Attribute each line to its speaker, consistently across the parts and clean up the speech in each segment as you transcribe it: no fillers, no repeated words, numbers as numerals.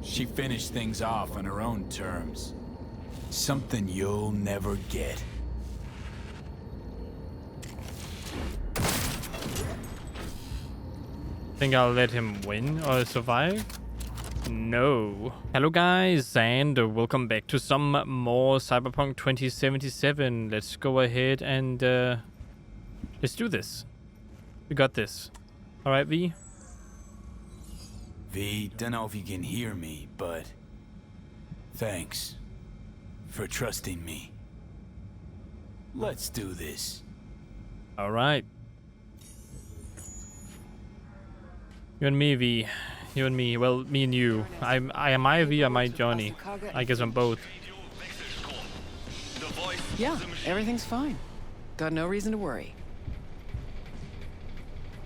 Speaker 1: She finished things off on her own terms. Something you'll never get.
Speaker 2: Think I'll let him win or survive? No. Hello guys, and welcome back to some more Cyberpunk 2077. Let's go ahead and let's do this. We got this. Alright, V?
Speaker 1: V, don't know if you can hear me, but thanks for trusting me. Let's do this.
Speaker 2: Alright. You and me, V. You and me. Well, me and you. Am I V, am I Johnny? I guess I'm both.
Speaker 3: Yeah, everything's fine. Got no reason to worry.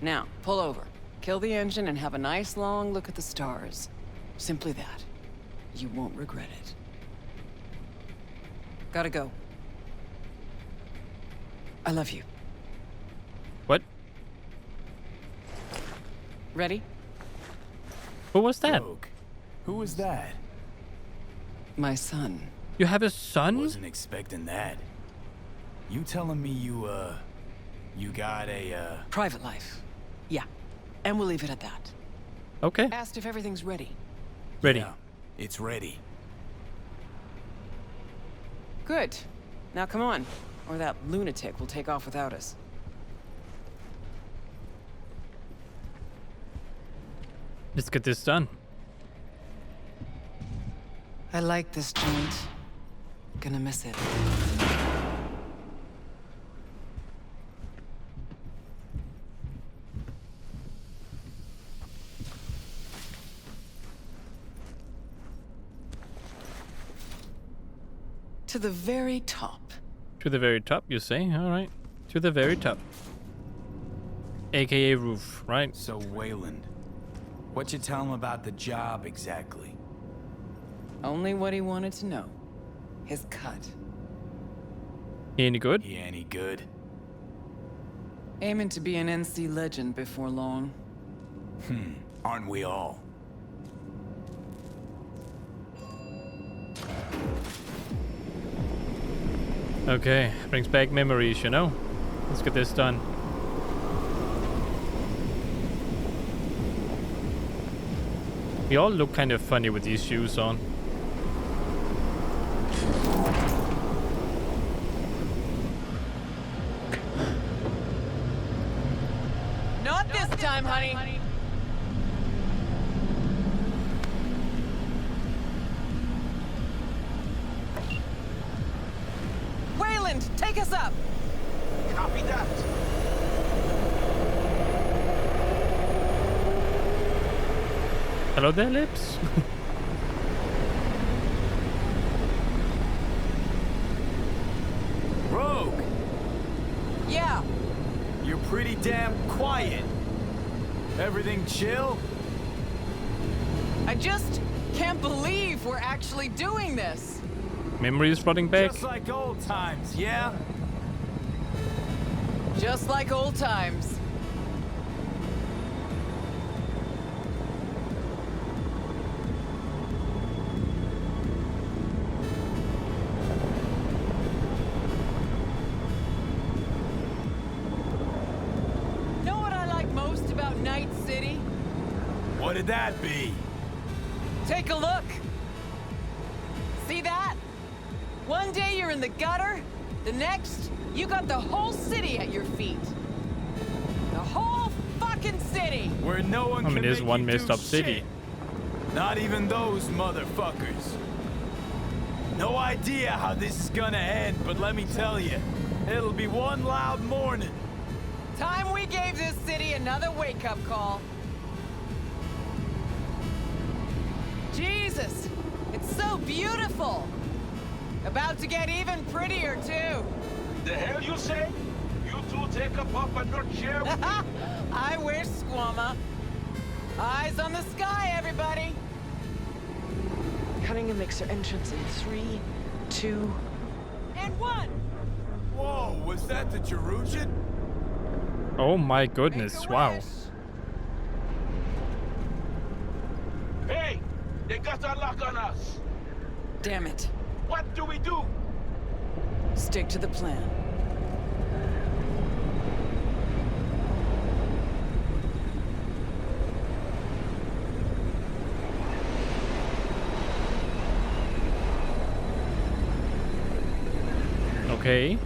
Speaker 3: Now, pull over. Kill the engine and have a nice long look at the stars. Simply that. You won't regret it. Gotta go. I love you.
Speaker 2: What?
Speaker 3: Ready?
Speaker 2: Who was that?
Speaker 1: Rogue. Who was that?
Speaker 3: My son.
Speaker 2: You have a son?
Speaker 1: Wasn't expecting that. You telling me you got a,
Speaker 3: Private life. Yeah. And we'll leave it at that.
Speaker 2: Okay.
Speaker 3: Asked if everything's ready.
Speaker 2: Ready.
Speaker 1: Yeah, it's ready.
Speaker 3: Good. Now come on, or that lunatic will take off without us.
Speaker 2: Let's get this done.
Speaker 3: I like this joint. Gonna miss it. To the very top.
Speaker 2: To the very top, you say? Alright. To the very top. AKA roof, right?
Speaker 1: So Wayland, what you tell him about the job exactly?
Speaker 3: Only what he wanted to know. His cut.
Speaker 2: He any good?
Speaker 1: He any good?
Speaker 3: Aiming to be an NC legend before long.
Speaker 1: Aren't we all?
Speaker 2: Okay, brings back memories, you know? Let's get this done. We all look kind of funny with these shoes on.
Speaker 3: Not this time, honey. Wayland, take us up.
Speaker 4: Copy that.
Speaker 2: Hello there, Lips.
Speaker 1: Rogue,
Speaker 3: Yeah.
Speaker 1: you're pretty damn quiet. Everything chill?
Speaker 3: I just can't believe we're actually doing this.
Speaker 2: Memories flooding back.
Speaker 1: Just like old times, yeah?
Speaker 3: Just like old times. Know what I like most about Night City?
Speaker 1: What did that be?
Speaker 3: Take a look. See that? One day you're in the gutter, the next, you got the whole city at your feet. The whole fucking city!
Speaker 1: Where no one
Speaker 2: I mean,
Speaker 1: can
Speaker 2: there's
Speaker 1: make
Speaker 2: one
Speaker 1: you
Speaker 2: messed
Speaker 1: do
Speaker 2: up city.
Speaker 1: shit. Not even those motherfuckers. No idea how this is gonna end, but let me tell you, it'll be one loud morning.
Speaker 3: Time we gave this city another wake-up call. Jesus, it's so beautiful. About to get even prettier, too.
Speaker 4: The hell you say? You two take a puff and not share with me?
Speaker 3: I wish, Squamma. Eyes on the sky, everybody.
Speaker 5: Cutting a mixer entrance in 3, 2...
Speaker 3: And 1.
Speaker 1: Whoa, was that the Jerusalem?
Speaker 2: Oh my
Speaker 3: Make
Speaker 2: goodness,
Speaker 3: a
Speaker 2: wow.
Speaker 3: wish.
Speaker 4: Hey, They got a lock on us.
Speaker 3: Damn it.
Speaker 4: What do we do?
Speaker 3: Stick to the plan.
Speaker 2: Okay.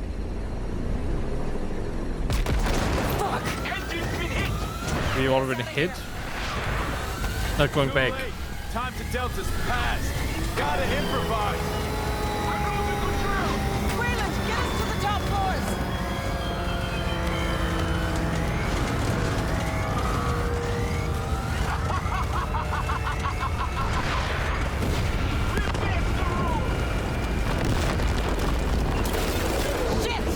Speaker 3: Fuck!
Speaker 4: Engine's been hit.
Speaker 2: We already hit. Not going
Speaker 1: Too
Speaker 2: back.
Speaker 1: late. Time to Delta's past. Gotta improvise.
Speaker 4: I'm losing control.
Speaker 3: Wayland, get us to the top floors!
Speaker 4: We missed the room.
Speaker 3: Shit!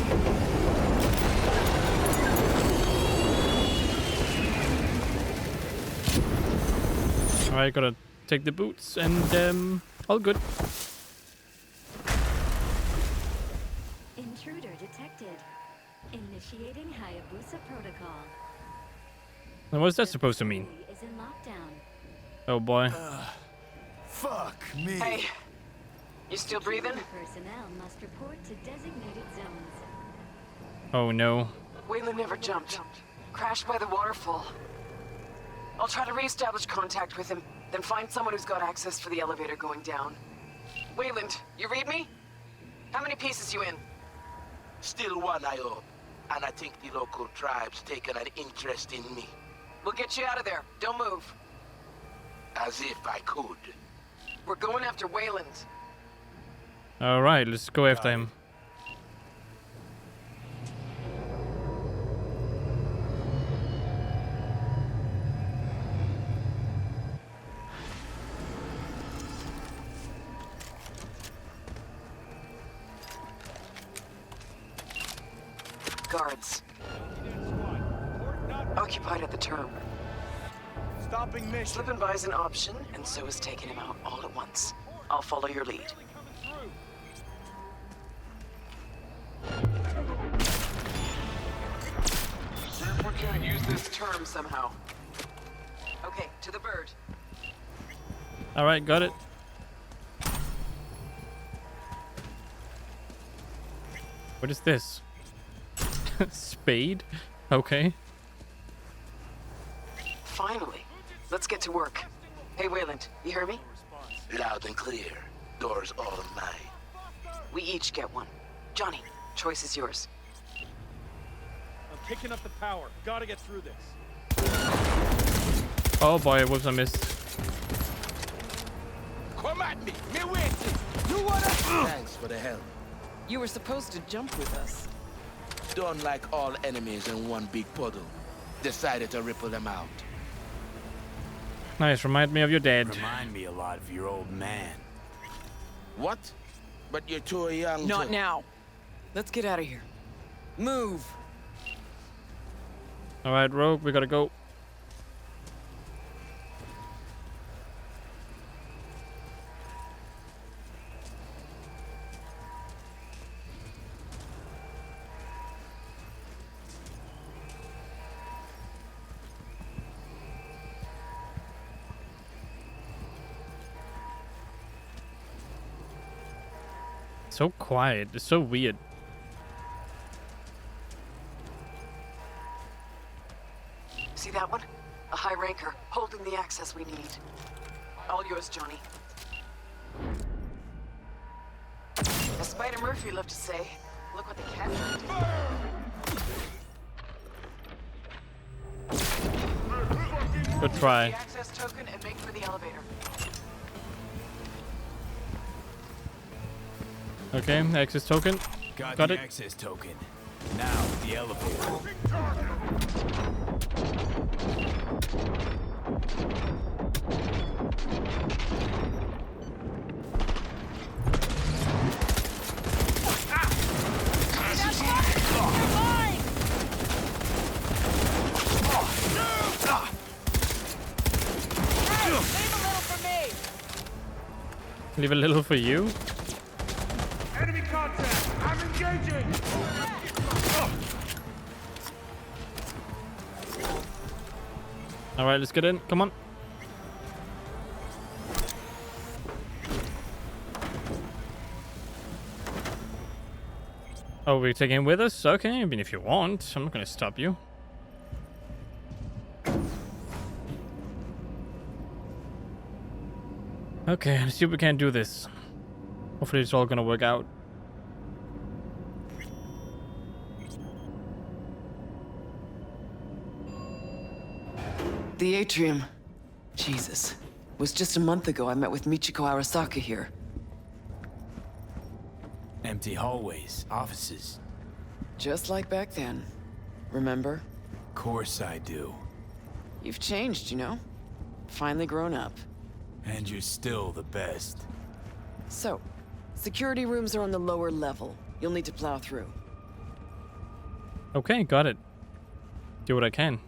Speaker 2: Alright, gotta take the boots and all good.
Speaker 6: Intruder detected. Initiating Hayabusa protocol.
Speaker 2: And what's that supposed to mean?
Speaker 6: Facility is in lockdown.
Speaker 2: Oh boy.
Speaker 1: Fuck me.
Speaker 3: Hey, you still breathing?
Speaker 6: Personnel must report to designated zones.
Speaker 2: Oh no.
Speaker 7: Wayland never jumped. Crashed by the waterfall. I'll try to reestablish contact with him, then find someone who's got access for the elevator going down. Wayland, you read me? How many pieces you in?
Speaker 4: Still one, I hope. And I think the local tribe's taken an interest in me.
Speaker 7: We'll get you out of there. Don't move.
Speaker 4: As if I could.
Speaker 7: We're going after Wayland.
Speaker 2: Alright, let's go after him.
Speaker 7: Guards. Occupied at the term.
Speaker 1: Stopping mission.
Speaker 7: Slipping by is an option, and so is taking him out all at once. I'll follow your lead. See if we can't use this term somehow. Okay, to the bird.
Speaker 2: Alright, got it. What is this? Spade? Okay.
Speaker 7: Finally. Let's get to work. Hey, Wayland, you hear me?
Speaker 4: Loud and clear. Doors all mine.
Speaker 7: We each get one. Johnny, choice is yours.
Speaker 8: I'm picking up the power. Gotta get through this.
Speaker 2: Oh boy, whoops, I missed.
Speaker 4: Come at me. Me waiting.
Speaker 3: You wanna?
Speaker 4: Thanks for the help.
Speaker 3: You were supposed to jump with us.
Speaker 4: Don't like all enemies in one big puddle. Decided to ripple them out.
Speaker 2: Nice, remind me of your dad.
Speaker 1: Remind me a lot of your old man.
Speaker 4: What? But you're too young
Speaker 3: Not
Speaker 4: to...
Speaker 3: now. Let's get out of here. Move.
Speaker 2: Alright, Rogue, we gotta go. So quiet. It's so weird.
Speaker 7: See that one? A high ranker, holding the access we need. All yours, Johnny. As Spider Murphy loved to say, look what the cat did.
Speaker 2: Good try.
Speaker 7: The access token and make for the elevator.
Speaker 2: Okay, access token.
Speaker 1: Got
Speaker 2: Got
Speaker 1: the
Speaker 2: it.
Speaker 1: access token. Now the elevator.
Speaker 2: Leave a little for you.
Speaker 8: Enemy contact! I'm engaging!
Speaker 2: Alright, let's get in. Come on. Oh, we're taking him with us? Okay, I mean, if you want, I'm not gonna stop you. Okay, let's see if we can do this. Hopefully it's all gonna work out.
Speaker 3: The atrium. Jesus. It was just a month ago I met with Michiko Arasaka here.
Speaker 1: Empty hallways, offices.
Speaker 3: Just like back then. Remember?
Speaker 1: Course I do.
Speaker 3: You've changed, you know? Finally grown up.
Speaker 1: And you're still the best.
Speaker 3: So, security rooms are on the lower level. You'll need to plow through.
Speaker 2: Okay, got it. Do what I can.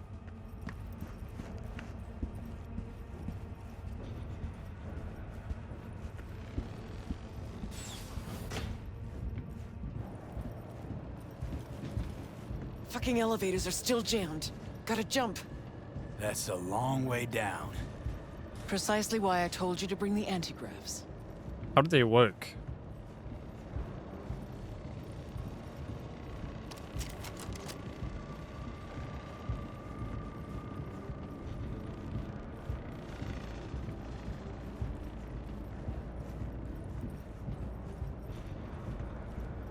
Speaker 3: Fucking elevators are still jammed. Gotta jump.
Speaker 1: That's a long way down.
Speaker 3: Precisely why I told you to bring the antigraphs.
Speaker 2: How do they work?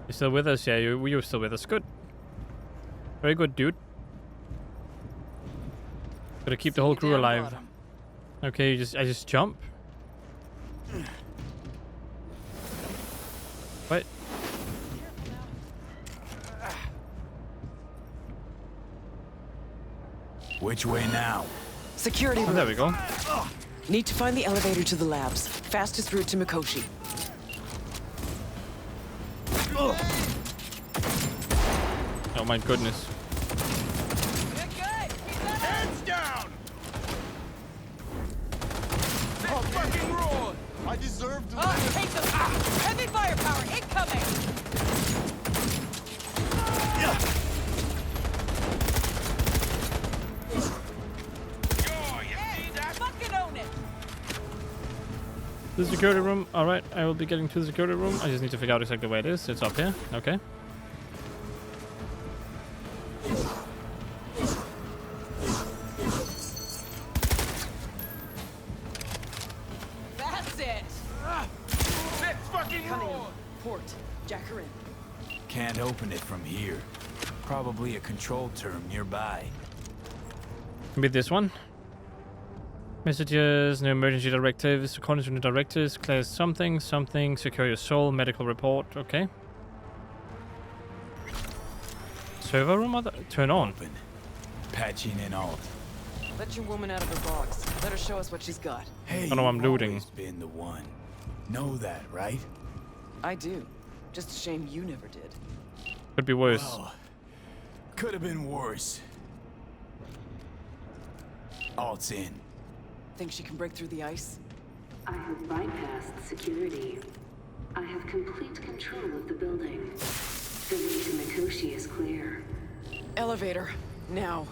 Speaker 2: You're still with us? Yeah, you're still with us. Good. Very good, dude. Gotta keep the whole crew alive. Okay, I just jump. What?
Speaker 1: Which way now?
Speaker 3: Security room.
Speaker 2: Oh, there we go.
Speaker 3: Need to find the elevator to the labs. Fastest route to Mikoshi.
Speaker 2: Oh my goodness.
Speaker 8: Hands down! Oh, fucking roar! I deserve to live.
Speaker 3: Take them! Heavy firepower incoming! Fucking own it!
Speaker 2: The security room. Alright, I will be getting to the security room. I just need to figure out exactly where it is. It's up here. Okay.
Speaker 3: That's it!
Speaker 8: Let's fucking roar!
Speaker 3: Port. Jack her in.
Speaker 1: Can't open it from here. Probably a control term nearby.
Speaker 2: Maybe this one. Messages, no emergency directives. According to the directives, clear something, secure your soul, medical report. Okay. Server room? Turn on.
Speaker 1: Open. Patching in alt.
Speaker 3: Let your woman out of her box. Let her show us what she's got.
Speaker 1: Hey,
Speaker 2: Oh no, I'm
Speaker 1: you've
Speaker 2: looting.
Speaker 1: always been the one. Know that, right?
Speaker 3: I do. Just a shame you never did.
Speaker 2: Could be worse.
Speaker 1: Well, could have been worse. Alt's in.
Speaker 3: Think she can break through the ice?
Speaker 9: I have bypassed security. I have complete control of the building. The way to Mikoshi is clear.
Speaker 3: Elevator. Now.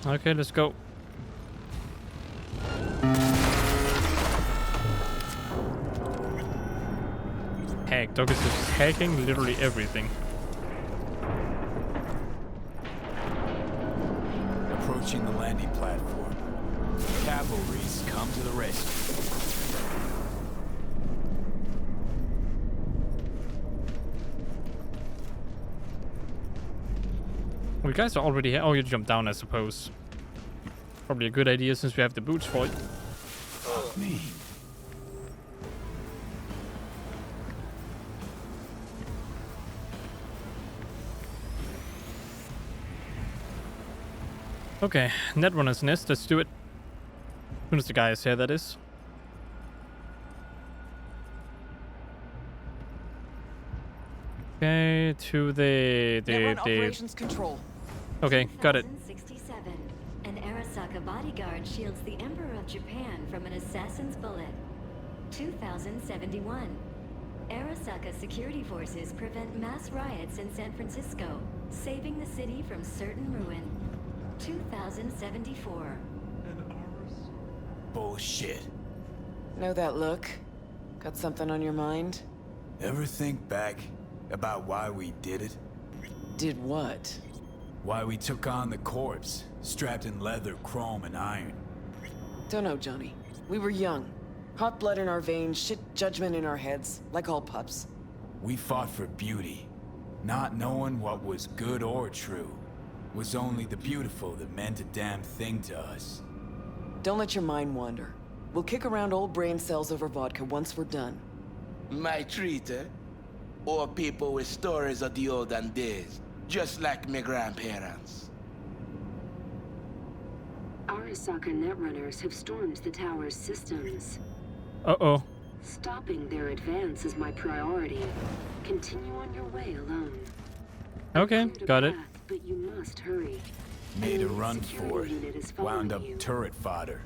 Speaker 2: Okay, let's go. Hack. Dog is just hacking literally everything.
Speaker 1: Approaching the landing platform. Cavalry's come to the rescue.
Speaker 2: We guys are already here. Oh, you jump down, I suppose. Probably a good idea since we have the boots for it.
Speaker 1: Me.
Speaker 2: Okay, Netrunner's Nest. Let's do it. As soon as the guy is here, that is. Okay, to
Speaker 3: Netrun operations control.
Speaker 2: Okay, got it.
Speaker 6: 2067. An Arasaka bodyguard shields the Emperor of Japan from an assassin's bullet. 2071. Arasaka security forces prevent mass riots in San Francisco, saving the city from certain ruin. 2074.
Speaker 1: Bullshit.
Speaker 3: Know that look? Got something on your mind?
Speaker 1: Ever think back? About why we did it?
Speaker 3: Did what?
Speaker 1: Why we took on the corpse, strapped in leather, chrome, and iron.
Speaker 3: Don't know, Johnny. We were young. Hot blood in our veins, shit judgment in our heads, like all pups.
Speaker 1: We fought for beauty, not knowing what was good or true. Was only the beautiful that meant a damn thing to us.
Speaker 3: Don't let your mind wander. We'll kick around old brain cells over vodka once we're done.
Speaker 4: My treat, eh? Or people with stories of the olden days, just like my grandparents.
Speaker 9: Arasaka netrunners have stormed the tower's systems.
Speaker 2: Uh-oh.
Speaker 9: Stopping their advance is my priority. Continue on your way alone.
Speaker 2: Okay, got it.
Speaker 9: But you must hurry.
Speaker 1: Made a
Speaker 9: Enemy
Speaker 1: run
Speaker 9: security
Speaker 1: for it.
Speaker 9: unit is following
Speaker 1: Wound up
Speaker 9: you.
Speaker 1: turret fodder.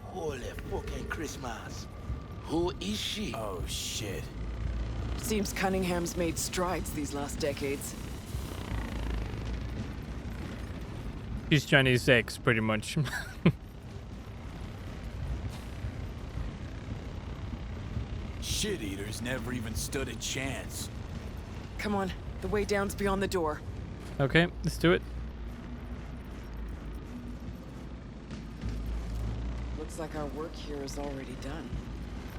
Speaker 4: Holy fucking Christmas. Who is she?
Speaker 1: Oh shit.
Speaker 3: Seems Cunningham's made strides these last decades.
Speaker 2: She's Chinese X, pretty much.
Speaker 1: Shit-eaters never even stood a chance.
Speaker 3: Come on, the way down's beyond the door.
Speaker 2: Okay, let's do it.
Speaker 3: Looks like our work here is already done.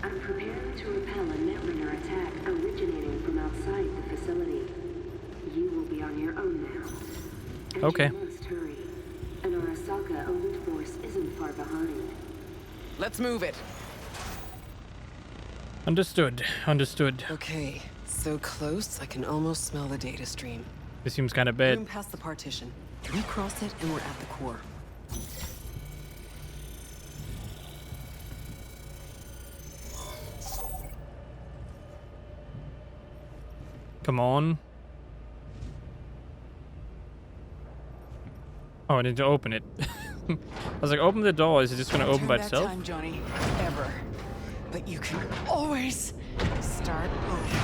Speaker 9: I'm preparing to repel a netrunner attack originating from outside the facility. You will be on your own now. And
Speaker 2: Okay.
Speaker 9: you must hurry. An Arasaka elite force isn't far behind.
Speaker 3: Let's move it.
Speaker 2: Understood. Understood.
Speaker 3: Okay, so close I can almost smell the data stream.
Speaker 2: This seems kind of
Speaker 3: Zoom
Speaker 2: bad.
Speaker 3: past the partition. We cross it and we're at the core.
Speaker 2: Come on. Oh, I need to open it. I was like, open the door. Is it just gonna open by
Speaker 3: Turn
Speaker 2: itself?
Speaker 3: That time, Johnny. Ever. But you can always start over.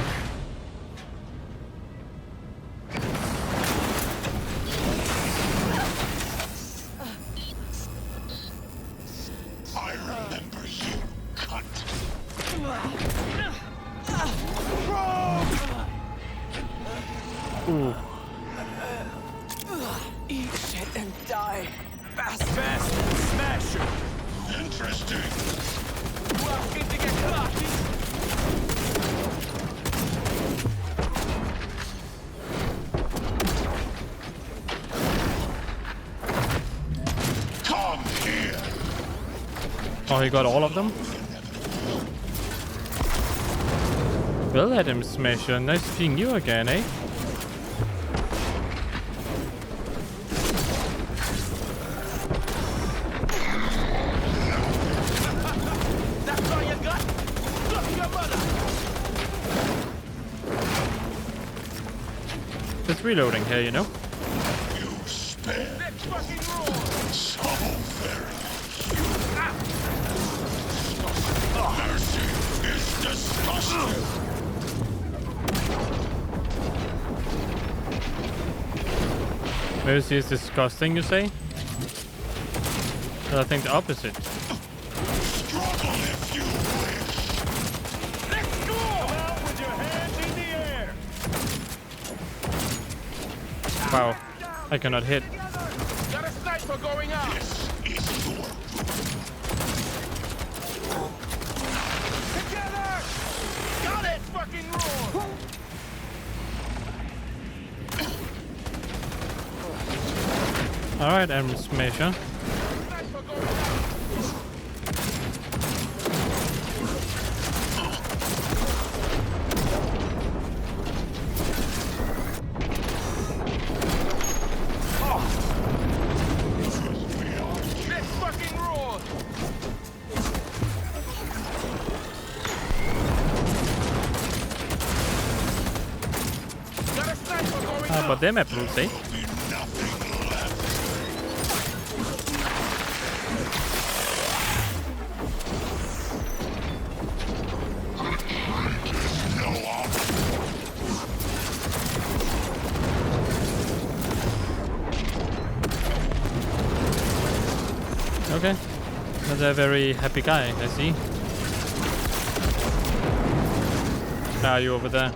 Speaker 10: I remember you, cunt.
Speaker 2: Ooh.
Speaker 3: Eat shit and die. Fast.
Speaker 1: Bastard smasher!
Speaker 10: Interesting.
Speaker 1: Welcome to get cocky!
Speaker 10: Come here.
Speaker 2: Oh, he got all of them? Well, Adam Smasher, nice seeing you again, eh?
Speaker 4: That's all you got? Look your mother!
Speaker 2: Just reloading here, you know?
Speaker 10: You spare
Speaker 4: Let's fucking roll!
Speaker 10: so very. Mercy is disgusting.
Speaker 2: Mercy is disgusting, you say? Well, I think the opposite.
Speaker 10: Struggle if you wish.
Speaker 8: Let's go! Come out with your hands in the air!
Speaker 2: Wow. I cannot hit.
Speaker 4: Got a sniper going out!
Speaker 10: This is your
Speaker 4: Together! Got it! Fucking roll!
Speaker 2: Alright, Adam Smasher.
Speaker 4: Sniper going out! Let's fucking roll! Got a sniper going
Speaker 2: How
Speaker 4: out!
Speaker 2: about them apples, eh?
Speaker 10: be nothing left. No option.
Speaker 2: Okay. Another very happy guy, I see. Are you over there?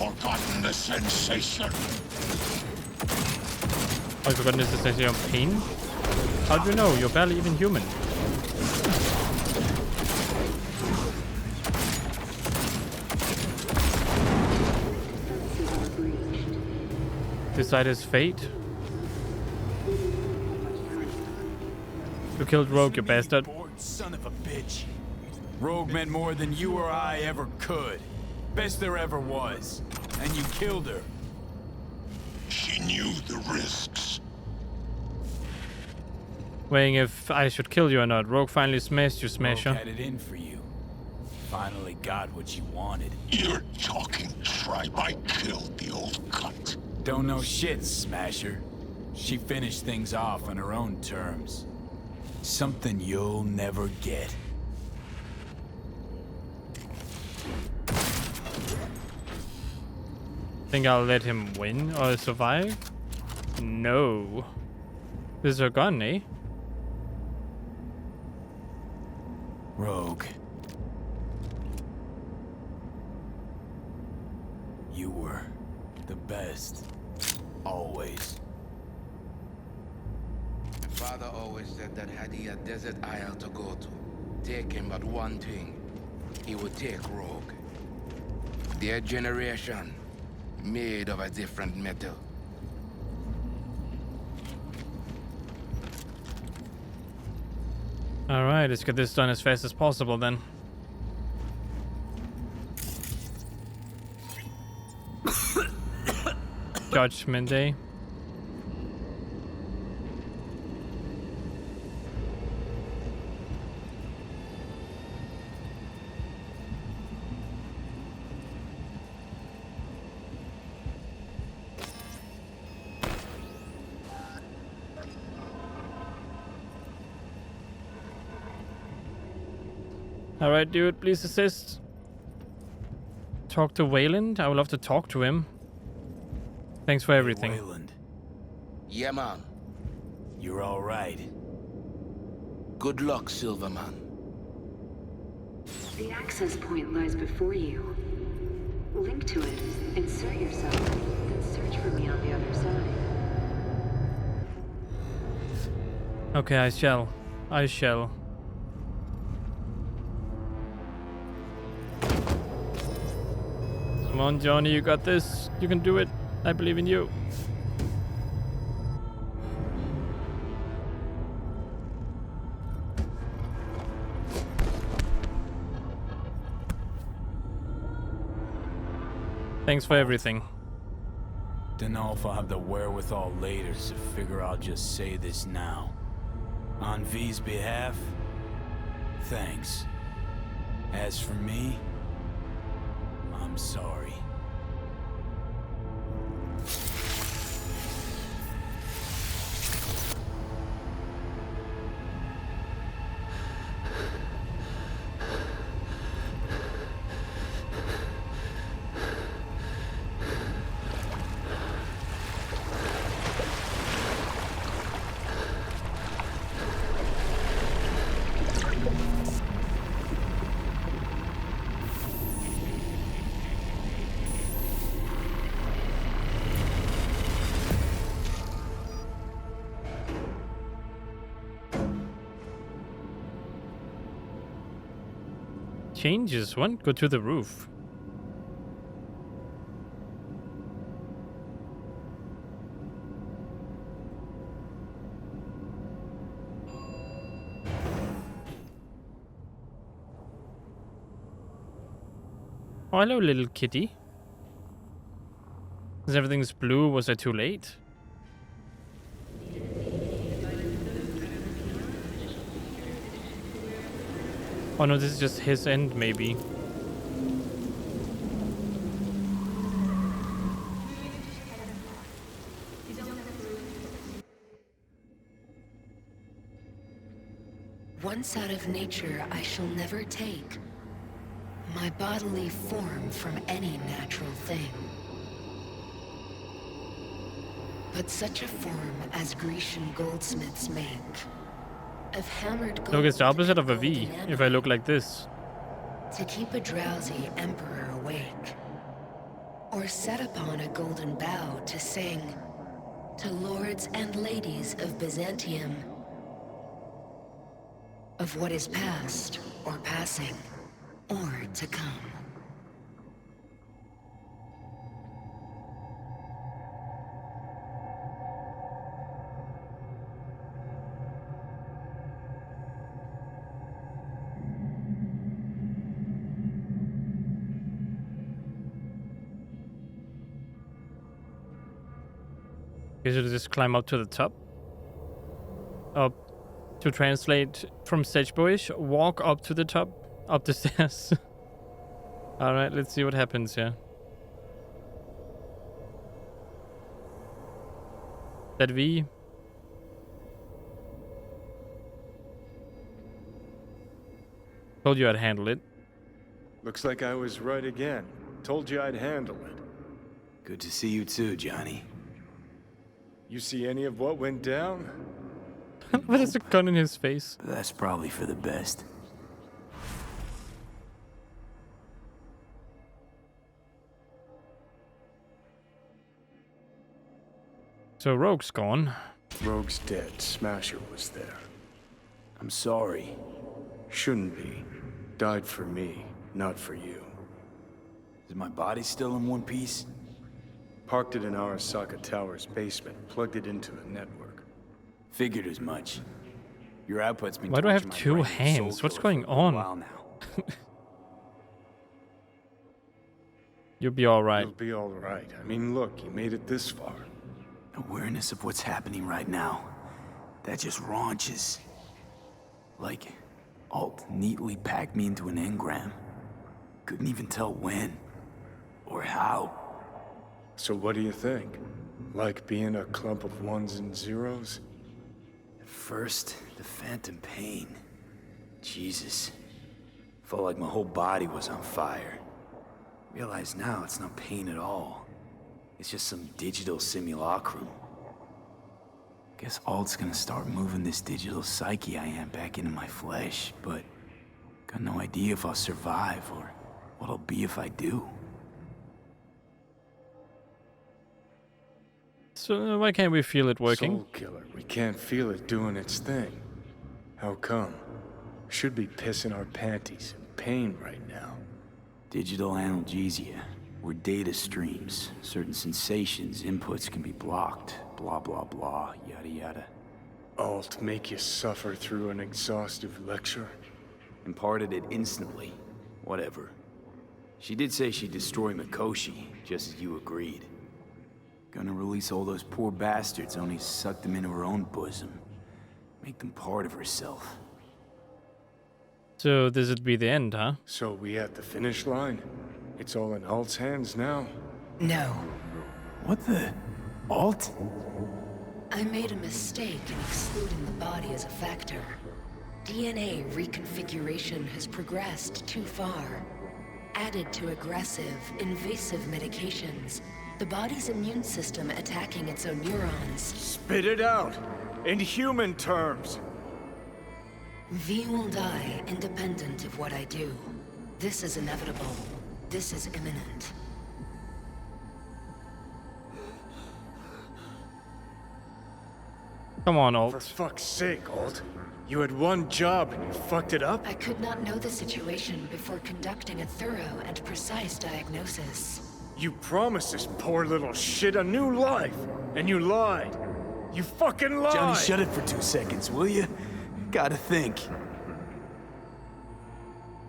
Speaker 10: forgotten the sensation.
Speaker 2: I've forgotten the sensation of pain? How do you know? You're barely even human. Decide his fate? You killed Rogue, you bastard.
Speaker 1: Son of a bitch. Rogue meant more than you or I ever could. Best there ever was. And you killed her.
Speaker 10: She knew the risks.
Speaker 2: Weighing if I should kill you or not. Rogue finally smashed you, Smasher.
Speaker 1: Rogue had it in for you. Finally got what you wanted.
Speaker 10: You're talking tribe. I killed the old cunt.
Speaker 1: Don't know shit, Smasher. She finished things off on her own terms. Something you'll never get.
Speaker 2: Think I'll let him win or survive? No. This is her gun, eh?
Speaker 1: Rogue. You were the best. Always.
Speaker 4: My father always said that had he a desert isle to go to, take him but one thing. He would take Rogue. Their generation, made of a different metal.
Speaker 2: Alright, let's get this done as fast as possible then. Judgment Day. Alright, dude, please assist. Talk to Wayland? I would love to talk to him. Thanks for everything.
Speaker 1: Wayland.
Speaker 4: Yeah, man.
Speaker 1: You're all right.
Speaker 4: Good luck, Silverman.
Speaker 9: The access point lies before you. Link to it, insert yourself, then search for me on the other side.
Speaker 2: Okay, I shall. I shall. Come on, Johnny, you got this. You can do it. I believe in you. Thanks for everything.
Speaker 1: Don't know if I'll have the wherewithal later, so figure I'll just say this now. On V's behalf, thanks. As for me, I'm sorry.
Speaker 2: Changes. What? Go to the roof. Oh, hello, little kitty. Since everything's blue, was I too late? Oh no, this is just his end, maybe.
Speaker 11: Once out of nature, I shall never take my bodily form from any natural thing. But such a form as Grecian goldsmiths make. Of hammered gold.
Speaker 2: Look, it's the opposite of a V, if I look like this.
Speaker 11: To keep a drowsy emperor awake. or set upon a golden bough to sing to lords and ladies of Byzantium of what is past or passing or to come.
Speaker 2: You should just climb up to the top. Up to translate from Sagebrush, walk up to the top, up the stairs. Alright, let's see what happens here. That V. Told you I'd handle it.
Speaker 12: Looks like I was right again. Told you I'd handle it.
Speaker 1: Good to see you too, Johnny.
Speaker 12: You see any of what went down?
Speaker 2: What is a gun in his face?
Speaker 1: That's probably for the best.
Speaker 2: So Rogue's gone.
Speaker 12: Rogue's dead. Smasher was there.
Speaker 1: I'm sorry.
Speaker 12: Shouldn't be. Died for me, not for you.
Speaker 1: Is my body still in one piece?
Speaker 12: Parked it in Arasaka Tower's basement, plugged it into the network.
Speaker 1: Figured as much. Your output's been.
Speaker 2: Why do I have two hands? What's going on?
Speaker 1: Now.
Speaker 2: You'll be alright.
Speaker 12: You'll be alright. I mean, look, you made it this far.
Speaker 1: Awareness of what's happening right now. That just raunches. Like, Alt neatly packed me into an engram. Couldn't even tell when. Or how.
Speaker 12: So what do you think? Like being a clump of ones and zeros?
Speaker 1: At first, the phantom pain. Jesus. Felt like my whole body was on fire. Realize now it's not pain at all. It's just some digital simulacrum. Guess Alt's gonna start moving this digital psyche I am back into my flesh, but got no idea if I'll survive or what I'll be if I do.
Speaker 2: So why can't we feel it working?
Speaker 12: Soul killer. We can't feel it doing its thing. How come? Should be pissing our panties in pain right now.
Speaker 1: Digital analgesia, where data streams, certain sensations, inputs can be blocked. Blah, blah, blah, yada, yada.
Speaker 12: Alt make you suffer through an exhaustive lecture?
Speaker 1: Imparted it instantly. Whatever. She did say she'd destroy Mikoshi, just as you agreed. Gonna release all those poor bastards, only suck them into her own bosom. Make them part of herself.
Speaker 2: So this would be the end, huh?
Speaker 12: So we at the finish line? It's all in Alt's hands now?
Speaker 11: No.
Speaker 1: What the? Alt?
Speaker 11: I made a mistake in excluding the body as a factor. DNA reconfiguration has progressed too far. Added to aggressive, invasive medications, the body's immune system attacking its own neurons.
Speaker 12: Spit it out! In human terms!
Speaker 11: V will die independent of what I do. This is inevitable. This is imminent.
Speaker 2: Come on, Alt.
Speaker 12: For fuck's sake, Alt. You had one job and you fucked it up?
Speaker 11: I could not know the situation before conducting a thorough and precise diagnosis.
Speaker 12: You promised this poor little shit a new life, and you lied. You fucking lied!
Speaker 1: Johnny, shut it for 2 seconds, will you? Gotta think.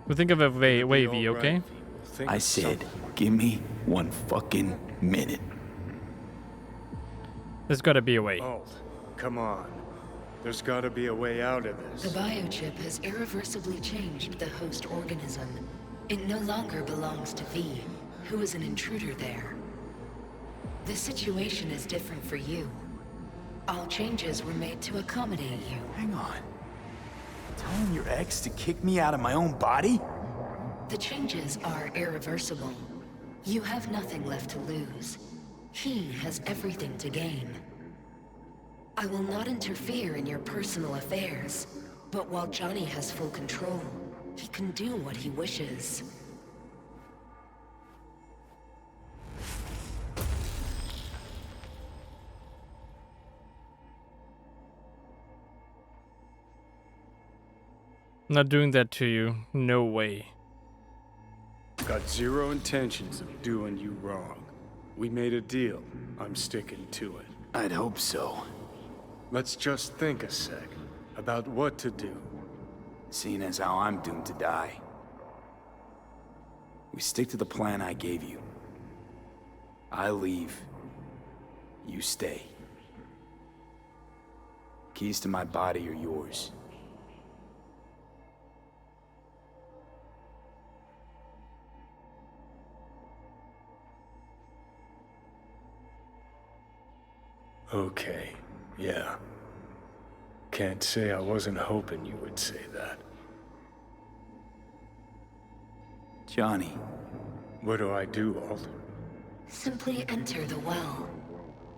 Speaker 2: We'll think of a way, V, okay?
Speaker 1: I said, give me 1 fucking minute.
Speaker 2: There's gotta be a way.
Speaker 12: Alt, come on. There's gotta be a way out of this.
Speaker 11: The biochip has irreversibly changed the host organism. It no longer belongs to V, who is an intruder there. The situation is different for you. All changes were made to accommodate you.
Speaker 1: Hang on. Telling your ex to kick me out of my own body?
Speaker 11: The changes are irreversible. You have nothing left to lose. He has everything to gain. I will not interfere in your personal affairs, but while Johnny has full control, he can do what he wishes.
Speaker 2: I'm not doing that to you. No way.
Speaker 12: Got zero intentions of doing you wrong. We made a deal. I'm sticking to it.
Speaker 1: I'd hope so.
Speaker 12: Let's just think a sec about what to do.
Speaker 1: Seeing as how I'm doomed to die. We stick to the plan I gave you. I leave. You stay. Keys to my body are yours.
Speaker 12: Okay, yeah. Can't say I wasn't hoping you would say that.
Speaker 1: Johnny.
Speaker 12: What do I do, Alt?
Speaker 11: Simply enter the well.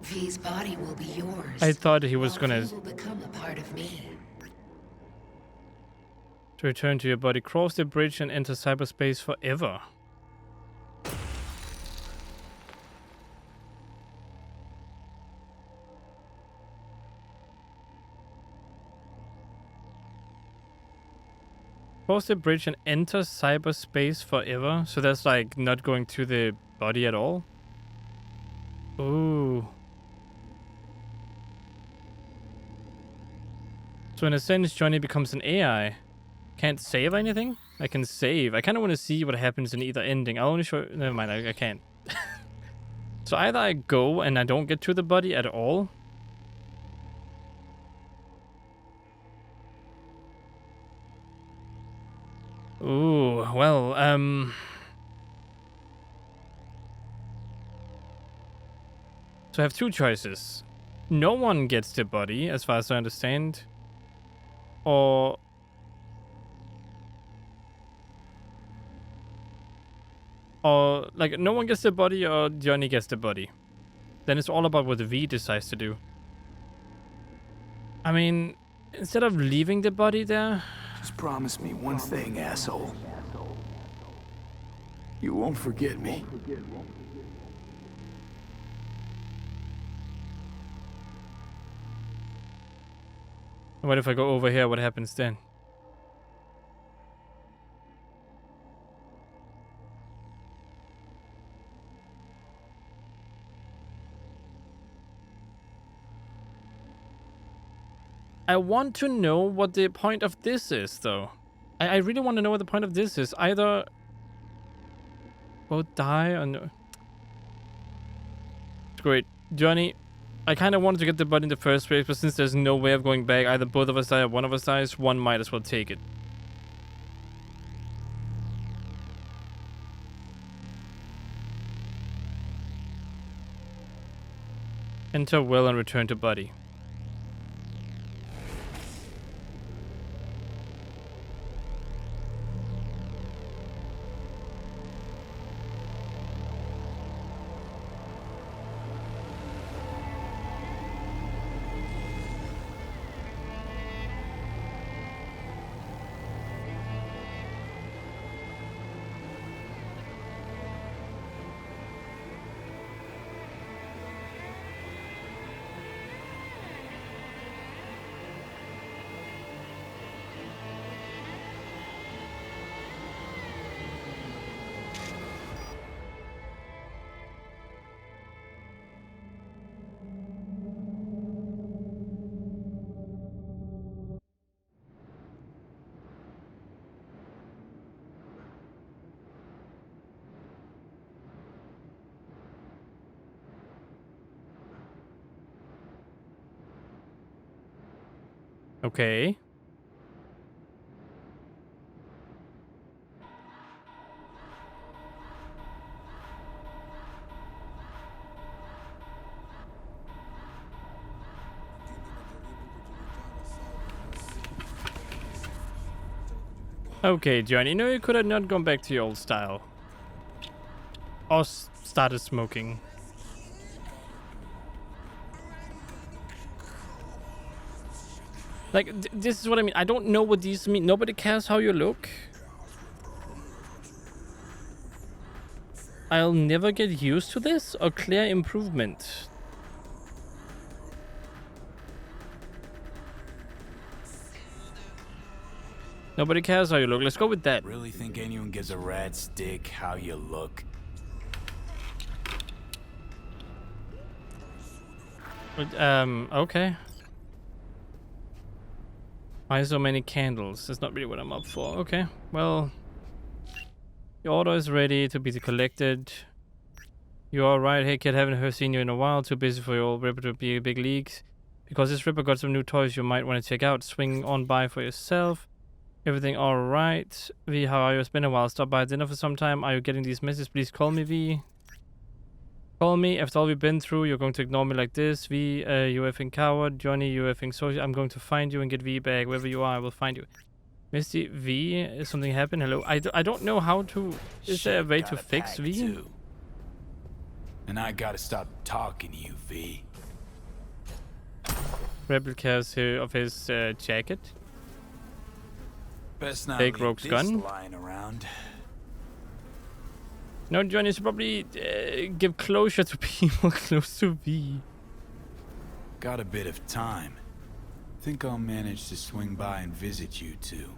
Speaker 11: V's body will be yours.
Speaker 2: I thought he was gonna...
Speaker 11: V will become a part of me.
Speaker 2: To return to your body, cross the bridge and enter cyberspace forever. Cross the bridge and enter cyberspace forever. So that's like not going to the body at all. Ooh. So in a sense, Johnny becomes an AI. Can't save anything? I can save. I kind of want to see what happens in either ending. I'll only show... Never mind, I can't. So either I go and I don't get to the body at all. Ooh, well, so I have two choices. No one gets the body, as far as I understand. Or... like, no one gets the body or Johnny gets the body. Then it's all about what V decides to do. I mean, instead of leaving the body there...
Speaker 1: Just promise me one thing, asshole. You won't forget me.
Speaker 2: What if I go over here? What happens then? I want to know what the point of this is, though. I really want to know what the point of this is. Either both die or no. Great. Johnny, I kind of wanted to get the body in the first place, but since there's no way of going back, either both of us die or one of us dies, one might as well take it. Enter well and return to body. Okay. Okay, Johnny, no, you could have not gone back to your old style. Or started smoking. Like, this is what I mean. I don't know what these mean. Nobody cares how you look. I'll never get used to this or clear improvement. Nobody cares how you look. Let's go with that.
Speaker 1: Really think anyone gives a rat's dick how you look?
Speaker 2: But, okay. Why so many candles? That's not really what I'm up for. Okay, well, the order is ready to be collected. You are right. Hey kid, haven't seen you in a while. Too busy for your old Ripper to be big leagues. Because this Ripper got some new toys you might want to check out. Swing on by for yourself. Everything alright? V, how are you? It's been a while. Stop by dinner for some time. Are you getting these messages? Please call me, V. Call me. After all we've been through, you're going to ignore me like this. V, you effing coward. Johnny, you effing social. I'm going to find you and get V back. Wherever you are, I will find you. Misty, V, is something happened? Hello? I don't know how to... Is there a way to fix V?
Speaker 1: Too. And I gotta stop talking to you, V.
Speaker 2: Rebel cares of his jacket.
Speaker 1: Best not
Speaker 2: Take
Speaker 1: leave
Speaker 2: Rogue's
Speaker 1: this
Speaker 2: gun.
Speaker 1: lying around.
Speaker 2: No, Johnny should probably give closure to people close to V.
Speaker 1: Got a bit of time. Think I'll manage to swing by and visit you two.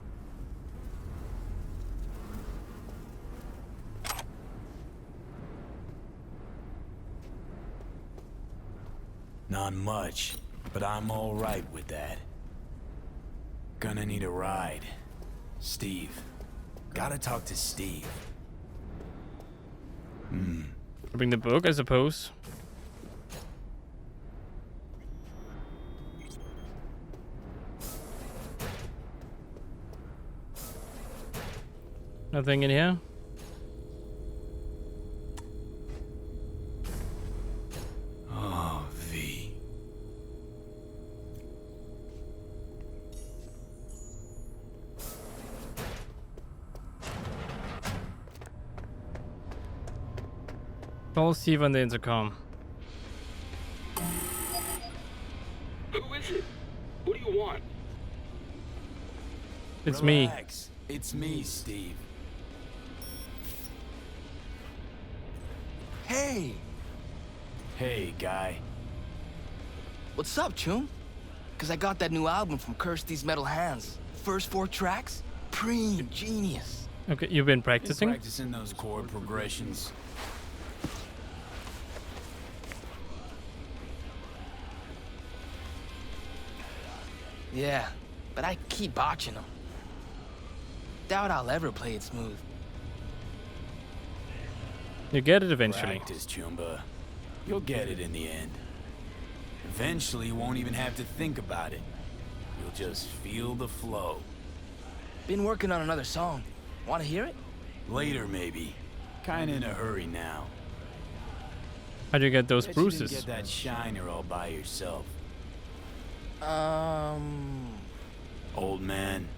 Speaker 1: Not much, but I'm all right with that. Gonna need a ride. Steve. Gotta talk to Steve.
Speaker 2: Bring the book, I suppose. Nothing in here.
Speaker 1: Oh, V.
Speaker 2: Call Steve on the intercom.
Speaker 13: Who is it? What do you want?
Speaker 2: It's
Speaker 1: Relax. It's me, Steve.
Speaker 14: Hey!
Speaker 1: Hey, guy.
Speaker 14: What's up, Chum? Cause I got that new album from Kirsty's Metal Hands. First 4 tracks? Preem, genius.
Speaker 2: me. Okay, you've been practicing?
Speaker 1: Practicing those chord progressions.
Speaker 14: Yeah, but I keep botching them. Doubt I'll ever play it smooth.
Speaker 2: You get it eventually.
Speaker 1: Practice, Chumba. You'll get it in the end. Eventually, you won't even have to think about it. You'll just feel the flow.
Speaker 14: Been working on another song. Wanna hear it?
Speaker 1: Later, maybe. Kinda in a hurry now.
Speaker 2: How'd you get those
Speaker 1: Bet you didn't
Speaker 2: bruises?
Speaker 1: get that shiner all by yourself. Old man.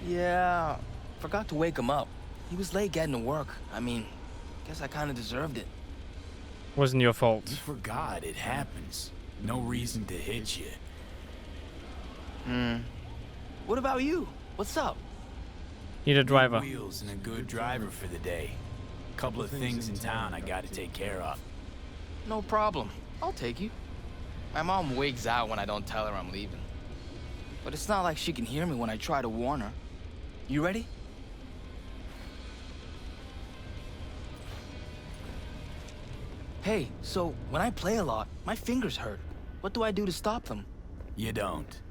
Speaker 14: Yeah. Forgot to wake him up. He was late getting to work. I mean, guess I kinda deserved it.
Speaker 2: Wasn't your fault.
Speaker 1: You forgot it happens. No reason to hit you.
Speaker 14: What about you? What's up?
Speaker 2: Need a driver.
Speaker 1: Wheels and a good driver for the day. Couple of things in town I gotta take care of.
Speaker 14: No problem. I'll take you. My mom wigs out when I don't tell her I'm leaving. But it's not like she can hear me when I try to warn her. You ready? Hey, so when I play a lot, my fingers hurt. What do I do to stop them?
Speaker 1: You don't.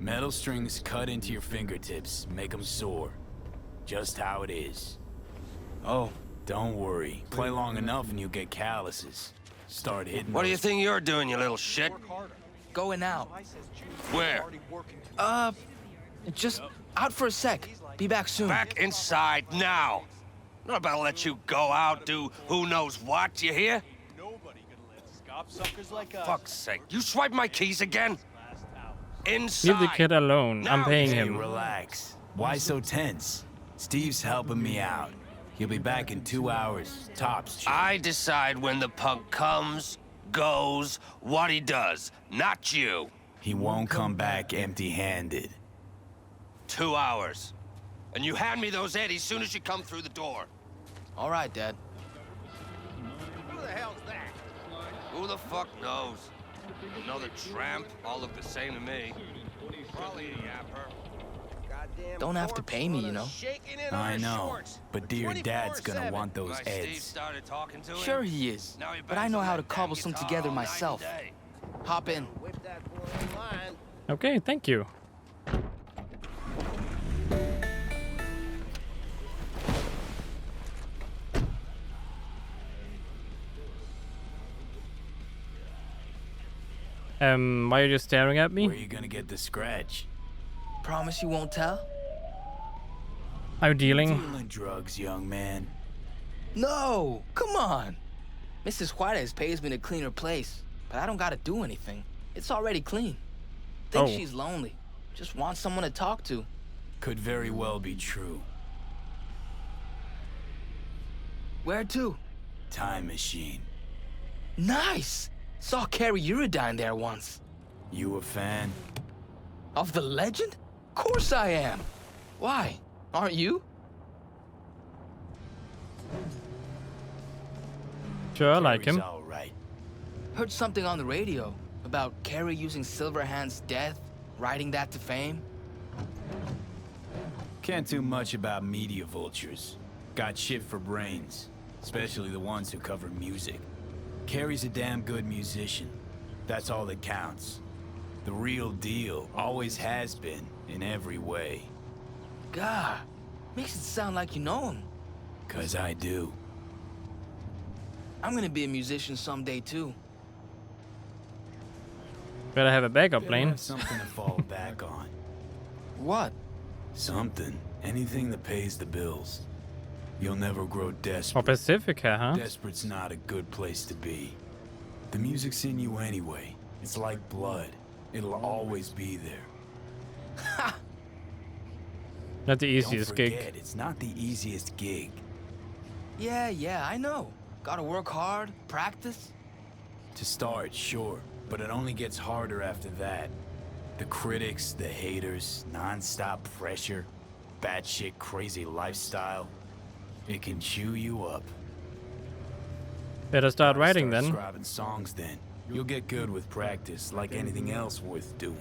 Speaker 1: Metal strings cut into your fingertips, make them sore. Just how it is.
Speaker 14: Oh.
Speaker 1: Don't worry. Play long enough and you'll get calluses. Start hitting
Speaker 13: What do you
Speaker 1: those-
Speaker 13: think you're doing, you little shit?
Speaker 14: Going out.
Speaker 13: Where?
Speaker 14: Just out for a sec. Be back soon.
Speaker 13: Back inside now. Not about to let you go out, do who knows what, you hear? Fuck's sake. You swipe my keys again? Inside.
Speaker 2: Leave the kid alone. I'm paying
Speaker 1: Hey,
Speaker 2: him.
Speaker 1: relax. Why so tense? Steve's helping me out. He'll be back in 2 hours, tops.
Speaker 13: I decide when the punk comes, goes, what he does, not you.
Speaker 1: He won't come back empty-handed.
Speaker 13: 2 hours. And you hand me those eddies soon as you come through the door.
Speaker 14: All right, Dad.
Speaker 13: Who the hell's that? Who the fuck knows? Another tramp, all look the same to me. Probably a yapper.
Speaker 14: Don't have to pay me, you know?
Speaker 1: I know, but dear Dad's gonna want those eds.
Speaker 14: Sure he is, but I know how to cobble some together myself. Hop in.
Speaker 2: Okay, thank you. Why are you just staring at me?
Speaker 1: Where are you gonna get the scratch?
Speaker 14: Promise you won't tell?
Speaker 2: Are you dealing?
Speaker 1: Dealing drugs, young man.
Speaker 14: No, come on. Mrs. Juarez pays me to clean her place, but I don't gotta do anything. It's already clean. Think she's lonely. Just wants someone to talk to.
Speaker 1: Could very well be true.
Speaker 14: Where to?
Speaker 1: Time machine.
Speaker 14: Nice! Saw Carrie Uridine there once.
Speaker 1: You a fan?
Speaker 14: Of the legend? Course I am. Why? Aren't you?
Speaker 2: Sure, I like him.
Speaker 1: All right.
Speaker 14: Heard something on the radio about Carrie using Silverhand's death, riding that to fame.
Speaker 1: Can't do much about media vultures. Got shit for brains, especially the ones who cover music. Carrie's a damn good musician. That's all that counts. The real deal, always has been, in every way.
Speaker 14: God, makes it sound like you know him.
Speaker 1: 'Cause I do.
Speaker 14: I'm gonna be a musician someday too.
Speaker 2: Better have a backup
Speaker 1: Better
Speaker 2: plan.
Speaker 1: have something to fall back on.
Speaker 14: What?
Speaker 1: Something. Anything that pays the bills. You'll never grow desperate.
Speaker 2: Oh, Pacifica, huh?
Speaker 1: Desperate's not a good place to be. The music's in you anyway. It's like blood. It'll always be there.
Speaker 14: Ha!
Speaker 2: Not the easiest
Speaker 1: Don't
Speaker 2: gig.
Speaker 1: forget, it's not the easiest gig.
Speaker 14: Yeah, I know. Gotta work hard, practice.
Speaker 1: To start, sure, but it only gets harder after that. The critics, the haters, non-stop pressure, batshit crazy lifestyle. It can chew you up.
Speaker 2: Better start writing
Speaker 1: Start
Speaker 2: then.
Speaker 1: scribing songs then. You'll get good with practice, like anything else worth doing.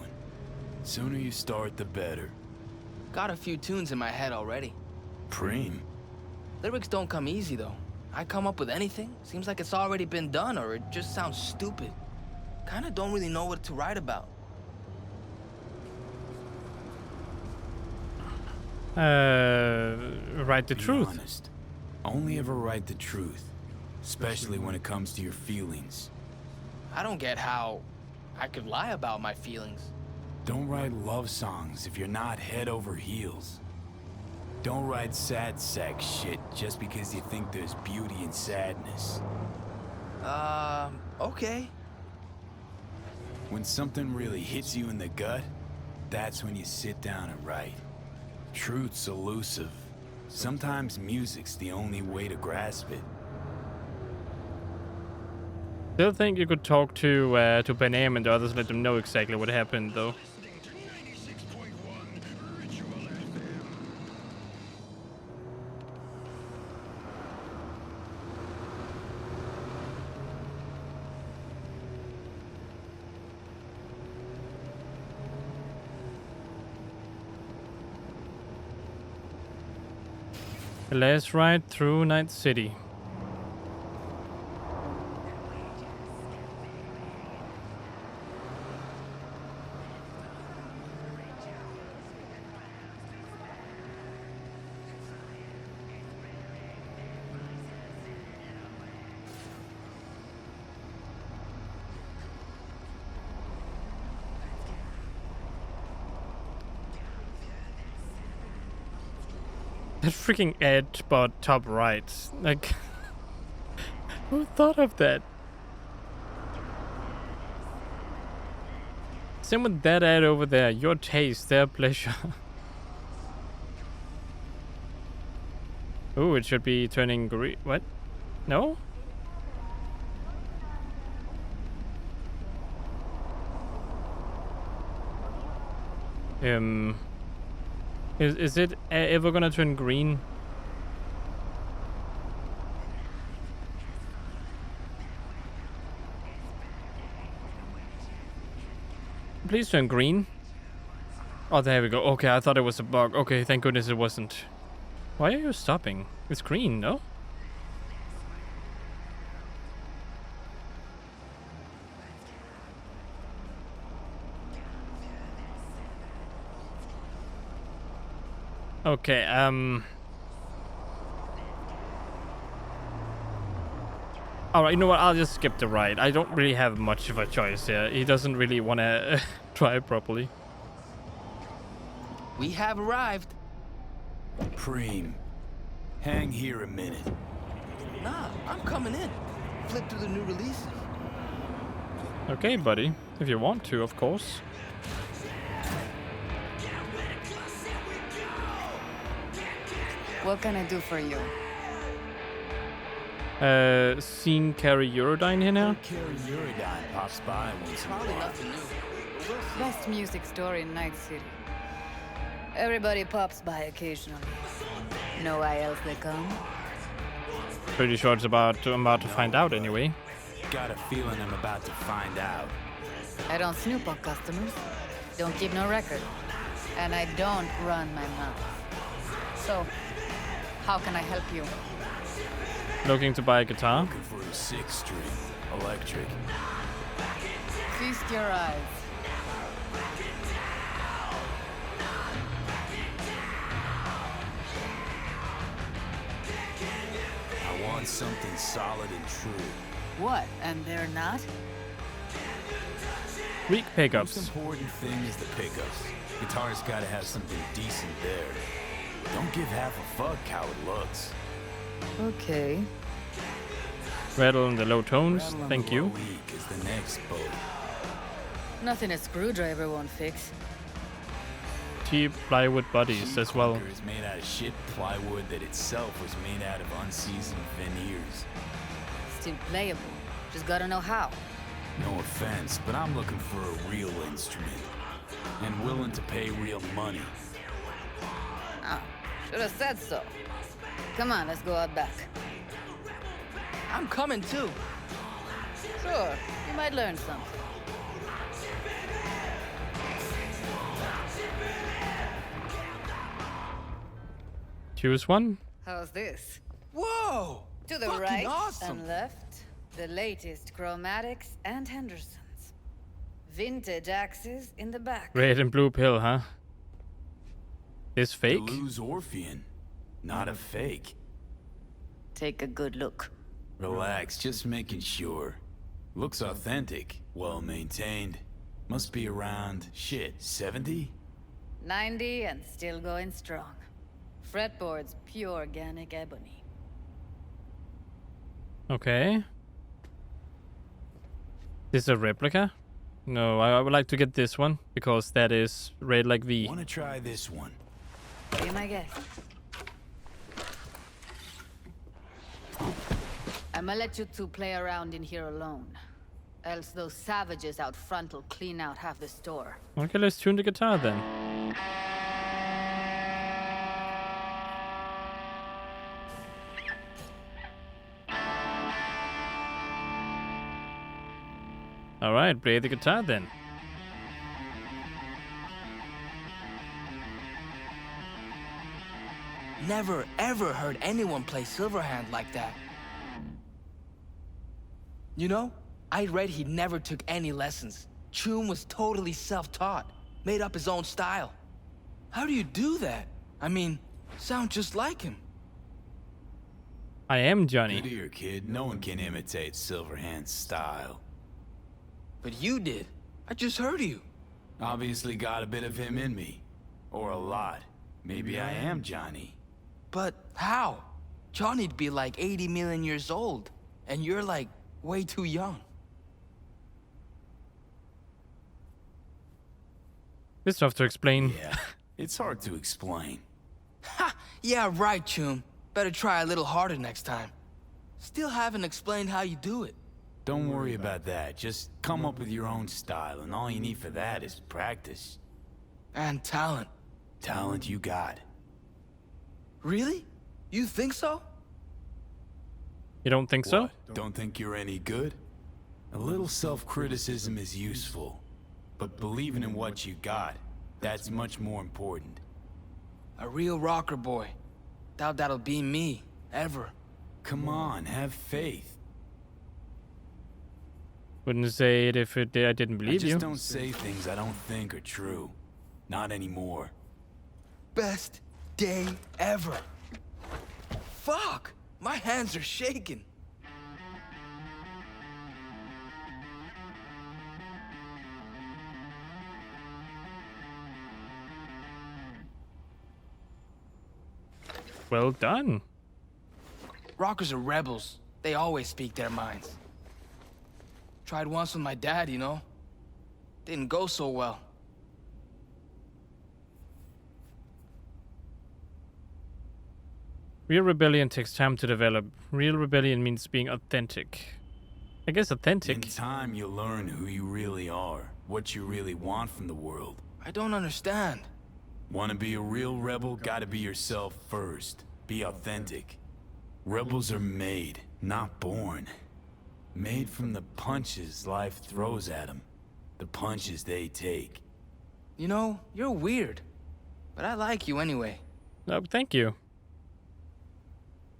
Speaker 1: Sooner you start, the better.
Speaker 14: Got a few tunes in my head already.
Speaker 1: Preem.
Speaker 14: Lyrics don't come easy though. I come up with anything, seems like it's already been done or it just sounds stupid. Kinda don't really know what to write about.
Speaker 2: Write the
Speaker 1: Be
Speaker 2: truth.
Speaker 1: honest. Only ever write the truth, especially when it comes to your feelings.
Speaker 14: I don't get how I could lie about my feelings.
Speaker 1: Don't write love songs if you're not head over heels. Don't write sad sack shit just because you think there's beauty in sadness.
Speaker 14: Okay.
Speaker 1: When something really hits you in the gut, that's when you sit down and write. Truth's elusive. Sometimes music's the only way to grasp it.
Speaker 2: Still think you could talk to Panam and the others, let them know exactly what happened though. Let's ride through Night City. That freaking ad spot top right. Like, who thought of that? Same with that ad over there. Your taste, their pleasure. Ooh, it should be turning green. What? No? Is it ever gonna turn green? Please turn green. Oh, there we go. Okay, I thought it was a bug. Okay, thank goodness it wasn't. Why are you stopping? It's green, no? Okay, alright, you know what? I'll just skip the ride. I don't really have much of a choice here. He doesn't really want to try properly.
Speaker 14: We have arrived.
Speaker 1: Preem, hang here a minute.
Speaker 14: Nah, I'm coming in. Flip through the new releases.
Speaker 2: Okay, buddy. If you want to, of course.
Speaker 3: What can I do for you?
Speaker 2: Seen Carrie Eurodyne here now?
Speaker 1: Carrie Eurodyne pops by once in a while.
Speaker 3: Best music store in Night City. Everybody pops by occasionally. Know why else they come?
Speaker 2: Pretty sure I'm about to find out anyway.
Speaker 1: Got a feeling I'm about to find out.
Speaker 3: I don't snoop on customers. Don't keep no record. And I don't run my mouth. So, how can I help you?
Speaker 2: Looking to buy a guitar?
Speaker 1: Looking for a 6-string, electric.
Speaker 3: Feast your eyes.
Speaker 1: I want something solid and true.
Speaker 3: What? And they're not?
Speaker 2: Weak pickups.
Speaker 1: Most important thing is the pickups. Guitar's gotta have something decent there. Don't give half a fuck how it looks.
Speaker 3: Okay.
Speaker 2: Rattle in the low tones, thank you.
Speaker 1: Weak is the next boat.
Speaker 3: Nothing a screwdriver won't fix.
Speaker 2: Cheap plywood bodies as well.
Speaker 1: Is made out of shit plywood that itself was made out of unseasoned veneers.
Speaker 3: Still playable. Just gotta know how.
Speaker 1: No offense, but I'm looking for a real instrument. And willing to pay real money.
Speaker 3: Ah, should have said so. Come on, let's go out back.
Speaker 14: I'm coming too.
Speaker 3: Sure, you might learn something.
Speaker 2: Choose one.
Speaker 3: How's this?
Speaker 14: Whoa!
Speaker 3: To the
Speaker 14: Fucking
Speaker 3: right
Speaker 14: awesome.
Speaker 3: and left, the latest chromatics and Hendersons. Vintage axes in the back.
Speaker 2: Red and blue pill, huh? This fake?
Speaker 1: Deleuze Orphean. Not a fake.
Speaker 3: Take a good look.
Speaker 1: Relax, just making sure. Looks authentic, well maintained. Must be around, shit, 70?
Speaker 3: 90 and still going strong. Fretboard's pure organic ebony.
Speaker 2: Okay. This is a replica? No, I would like to get this one because that is red like V.
Speaker 1: Wanna try this one?
Speaker 3: Be my guest. I'ma let you two play around in here alone. Else those savages out front will clean out half the store.
Speaker 2: Okay, let's tune the guitar then. Alright, play the guitar then.
Speaker 14: Never ever heard anyone play Silverhand like that. You know, I read he never took any lessons. Chum was totally self-taught, made up his own style. How do you do that? I mean, sound just like him.
Speaker 2: I am Johnny.
Speaker 1: Good ear, kid. No one can imitate Silverhand's style.
Speaker 14: But you did. I just heard you.
Speaker 1: Obviously got a bit of him in me. Or a lot. Maybe I am Johnny.
Speaker 14: But how? Johnny'd be like 80 million years old, and you're like way too young.
Speaker 2: It's tough to explain.
Speaker 1: Yeah, it's hard to explain.
Speaker 14: Ha! Yeah, right, Chum. Better try a little harder next time. Still haven't explained how you do it.
Speaker 1: Don't worry about that. Just come up with your own style, and all you need for that is practice.
Speaker 14: And talent.
Speaker 1: Talent you got.
Speaker 14: Really? You think so?
Speaker 2: You don't think so?
Speaker 1: What? Don't think you're any good? A little self-criticism is useful. But believing in what you got, That's much more important.
Speaker 14: A real rocker boy. Doubt that'll be me, ever.
Speaker 1: Come on, have faith.
Speaker 2: Wouldn't say it if I didn't believe you.
Speaker 1: I just don't say things I don't think are true. Not anymore.
Speaker 14: Best day ever. Fuck! My hands are shaking.
Speaker 2: Well done.
Speaker 14: Rockers are rebels. They always speak their minds. Tried once with my dad, you know. Didn't go so well.
Speaker 2: Real rebellion takes time to develop. Real rebellion means being authentic. I guess authentic.
Speaker 1: In time, you'll learn who you really are, what you really want from the world.
Speaker 14: I don't understand.
Speaker 1: Want to be a real rebel? Gotta be yourself first. Be authentic. Rebels are made, not born. Made from the punches life throws at them. The punches they take.
Speaker 14: You know, you're weird. But I like you anyway.
Speaker 2: Oh, thank you.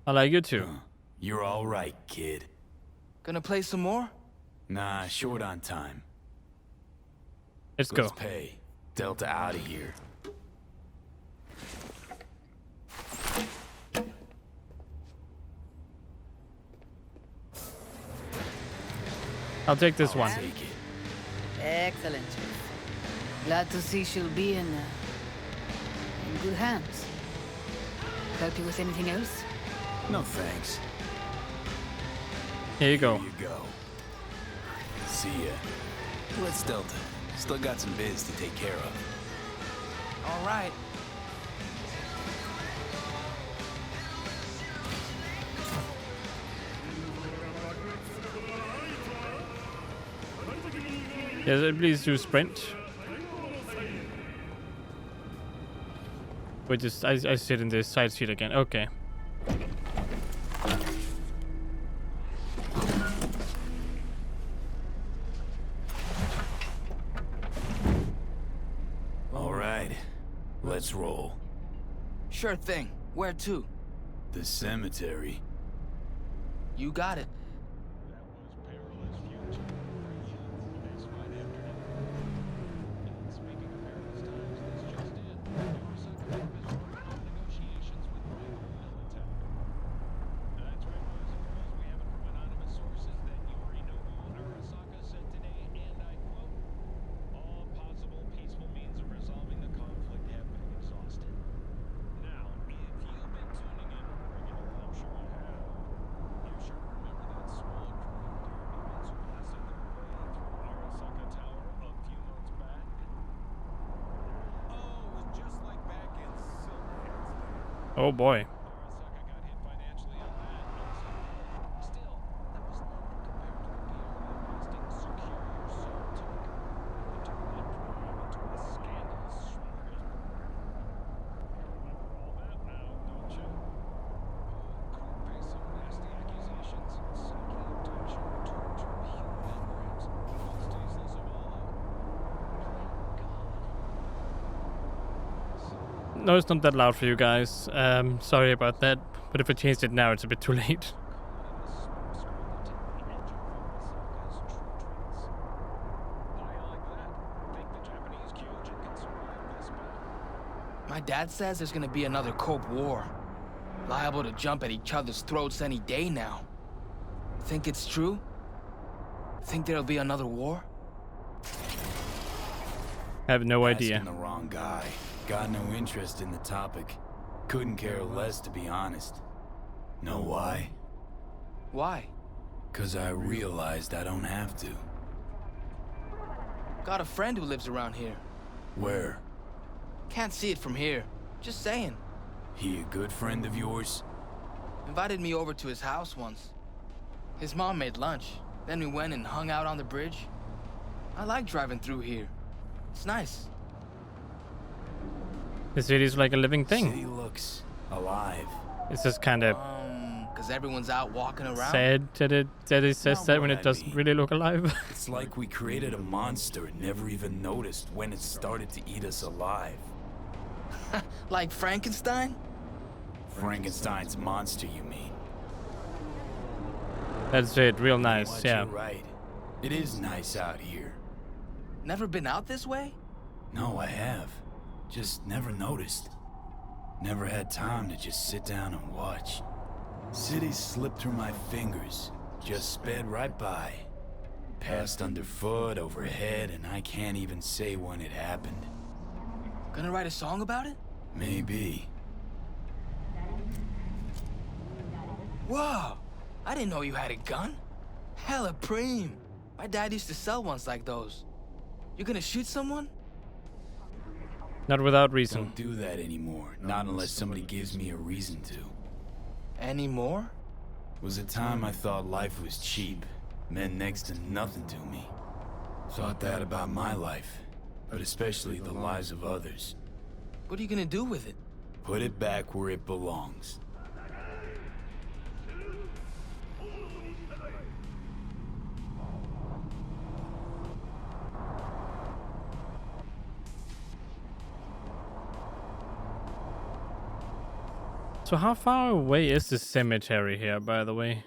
Speaker 2: I like you too.
Speaker 1: You're all right, kid.
Speaker 14: Gonna play some more?
Speaker 1: Nah, short on time.
Speaker 2: Let's go.
Speaker 1: Pay. Delta out of here.
Speaker 2: I'll take this one.
Speaker 1: Take it.
Speaker 15: Excellent. Glad to see she'll be in good hands. Help you with anything else?
Speaker 1: No thanks.
Speaker 2: Here you go.
Speaker 1: Here you go. See ya. Let's Delta. Still got some biz to take care of.
Speaker 14: All right.
Speaker 2: Yes, please do sprint. Wait, just I sit in the side seat again. Okay.
Speaker 1: All right, let's roll.
Speaker 14: Sure thing. Where to?
Speaker 1: The cemetery.
Speaker 14: You got it.
Speaker 2: Oh boy. No, it's not that loud for you guys. Sorry about that. But if I changed it now, it's a bit too late.
Speaker 14: My dad says there's gonna be another Cope War. Liable to jump at each other's throats any day now. Think it's true? Think there'll be another war?
Speaker 2: I have no idea.
Speaker 1: Asking the wrong guy. Got no interest in the topic. Couldn't care less, to be honest. Know why?
Speaker 14: Why?
Speaker 1: 'Cause I realized I don't have to.
Speaker 14: Got a friend who lives around here.
Speaker 1: Where?
Speaker 14: Can't see it from here. Just saying.
Speaker 1: He a good friend of yours?
Speaker 14: Invited me over to his house once. His mom made lunch. Then we went and hung out on the bridge. I like driving through here. It's nice.
Speaker 2: The city's like a living thing.
Speaker 1: City looks alive.
Speaker 2: It's just kind of
Speaker 14: Because everyone's out walking around?
Speaker 2: Sad that it says that when it doesn't really look alive.
Speaker 1: It's like we created a monster and never even noticed when it started to eat us alive.
Speaker 14: Like Frankenstein?
Speaker 1: Frankenstein's monster, you mean?
Speaker 2: That's it, real nice,
Speaker 1: What,
Speaker 2: yeah.
Speaker 1: You're right. It is nice out here.
Speaker 14: Never been out this way?
Speaker 1: No, I have. Just never noticed. Never had time to just sit down and watch. Cities slipped through my fingers, just sped right by. Passed underfoot, overhead, and I can't even say when it happened.
Speaker 14: Gonna write a song about it?
Speaker 1: Maybe.
Speaker 14: Whoa! I didn't know you had a gun. Hella preem. My dad used to sell ones like those. You gonna shoot someone?
Speaker 2: Not without reason.
Speaker 1: Don't do that anymore. Not unless somebody gives me a reason to.
Speaker 14: Anymore?
Speaker 1: Was a time I thought life was cheap. Meant next to nothing to me. Thought that about my life. But especially the lives of others.
Speaker 14: What are you gonna do with it?
Speaker 1: Put it back where it belongs.
Speaker 2: So how far away is the cemetery here, by the way?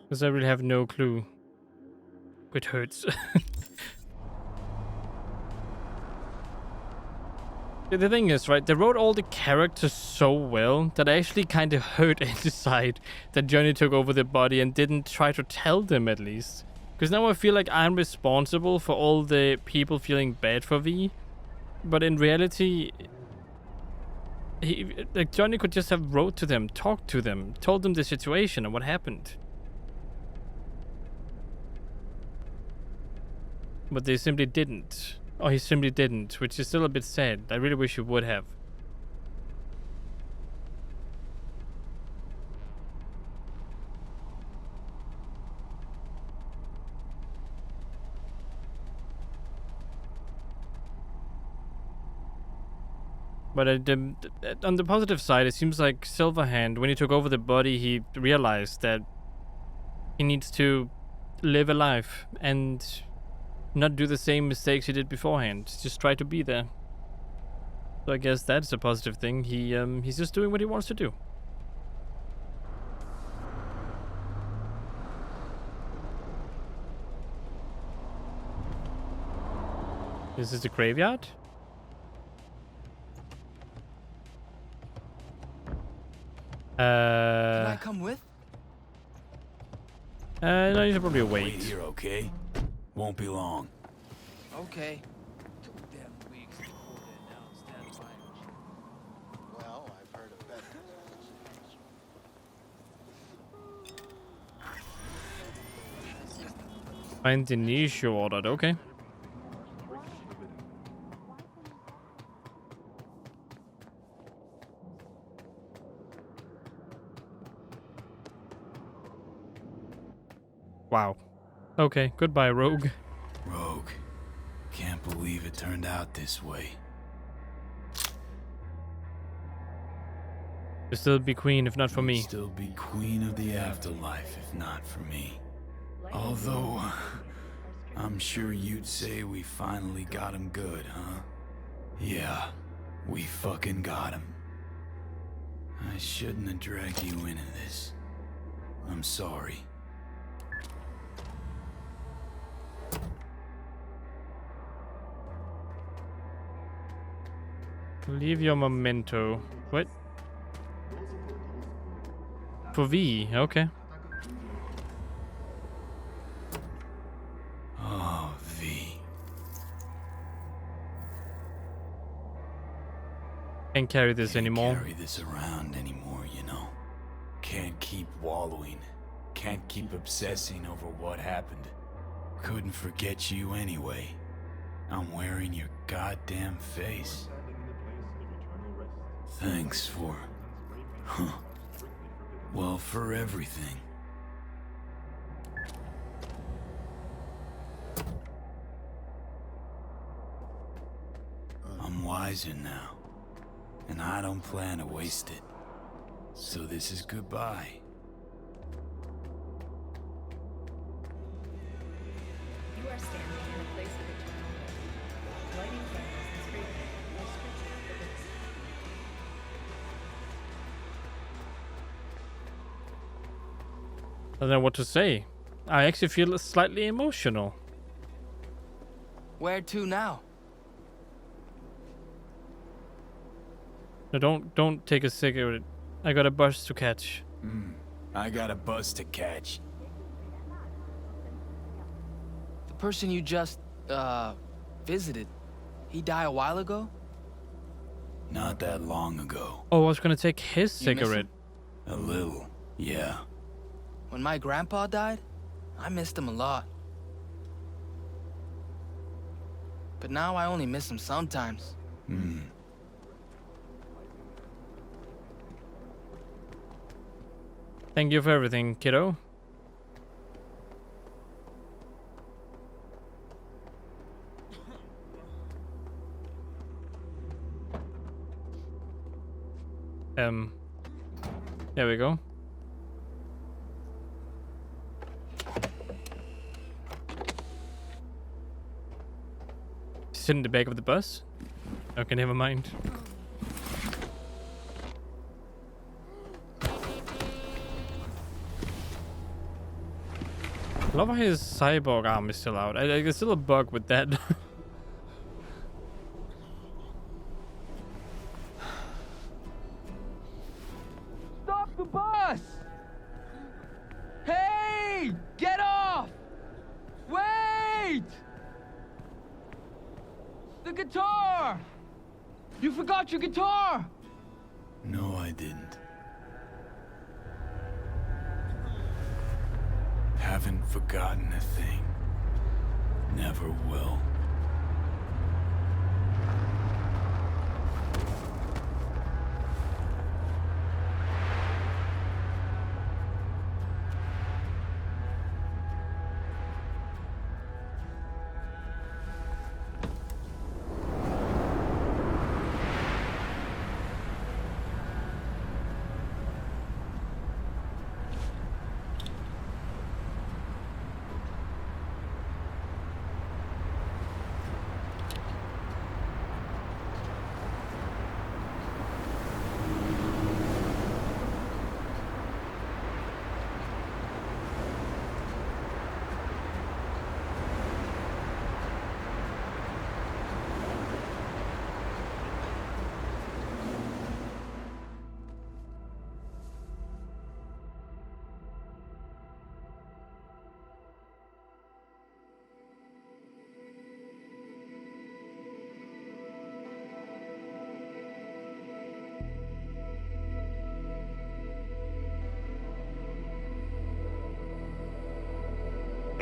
Speaker 2: Because I really have no clue. It hurts. The thing is, right, they wrote all the characters so well that I actually kind of hurt inside that Johnny took over the body and didn't try to tell them at least. Because now I feel like I'm responsible for all the people feeling bad for V. But in reality, like Johnny could just have wrote to them, talked to them, told them the situation and what happened. But they simply didn't. Or he simply didn't, which is still a bit sad. I really wish he would have. But on the positive side, it seems like Silverhand, when he took over the body, he realized that he needs to live a life and not do the same mistakes he did beforehand. Just try to be there. So I guess that's a positive thing. He's just doing what he wants to do. This is the graveyard?
Speaker 14: Can I come with?
Speaker 2: No, you should probably wait.
Speaker 1: Wait here, okay? Won't be long.
Speaker 14: Okay.
Speaker 10: Well, I've heard of better.
Speaker 2: Find the niche you ordered, okay. Wow. Okay, goodbye, Rogue.
Speaker 1: Rogue. Can't believe it turned out this way.
Speaker 2: You'll still be queen if not for me.
Speaker 1: Still be queen of the afterlife if not for me. Although, I'm sure you'd say we finally got him good, huh? Yeah, we fucking got him. I shouldn't have dragged you into this. I'm sorry.
Speaker 2: Leave your memento. What? For V, okay.
Speaker 1: Oh, V.
Speaker 2: Can't carry this anymore.
Speaker 1: Can't carry this around anymore, you know. Can't keep wallowing. Can't keep obsessing over what happened. Couldn't forget you anyway. I'm wearing your goddamn face. Thanks for... well, for everything. I'm wiser now, and I don't plan to waste it. So this is goodbye.
Speaker 16: You are standing in a place of eternal hope. Lighting candles and scraping will switch off the lights.
Speaker 2: I don't know what to say. I actually feel slightly emotional.
Speaker 14: Where to now?
Speaker 2: No, don't take a cigarette. I got a bus to catch.
Speaker 1: I got a bus to catch.
Speaker 14: The person you just, visited, he died a while ago?
Speaker 1: Not that long ago.
Speaker 2: Oh, I was gonna take his
Speaker 14: You miss
Speaker 2: cigarette.
Speaker 14: him?
Speaker 1: A little, yeah.
Speaker 14: When my grandpa died, I missed him a lot. But now I only miss him sometimes.
Speaker 2: Thank you for everything, kiddo. There we go. Sit in the back of the bus? Okay, never mind. I love how his cyborg arm is still out. There's still a bug with that.
Speaker 14: Stop the bus! Hey! Get off! Wait! The guitar! You forgot your guitar!
Speaker 1: No, I didn't. Haven't forgotten a thing. Never will.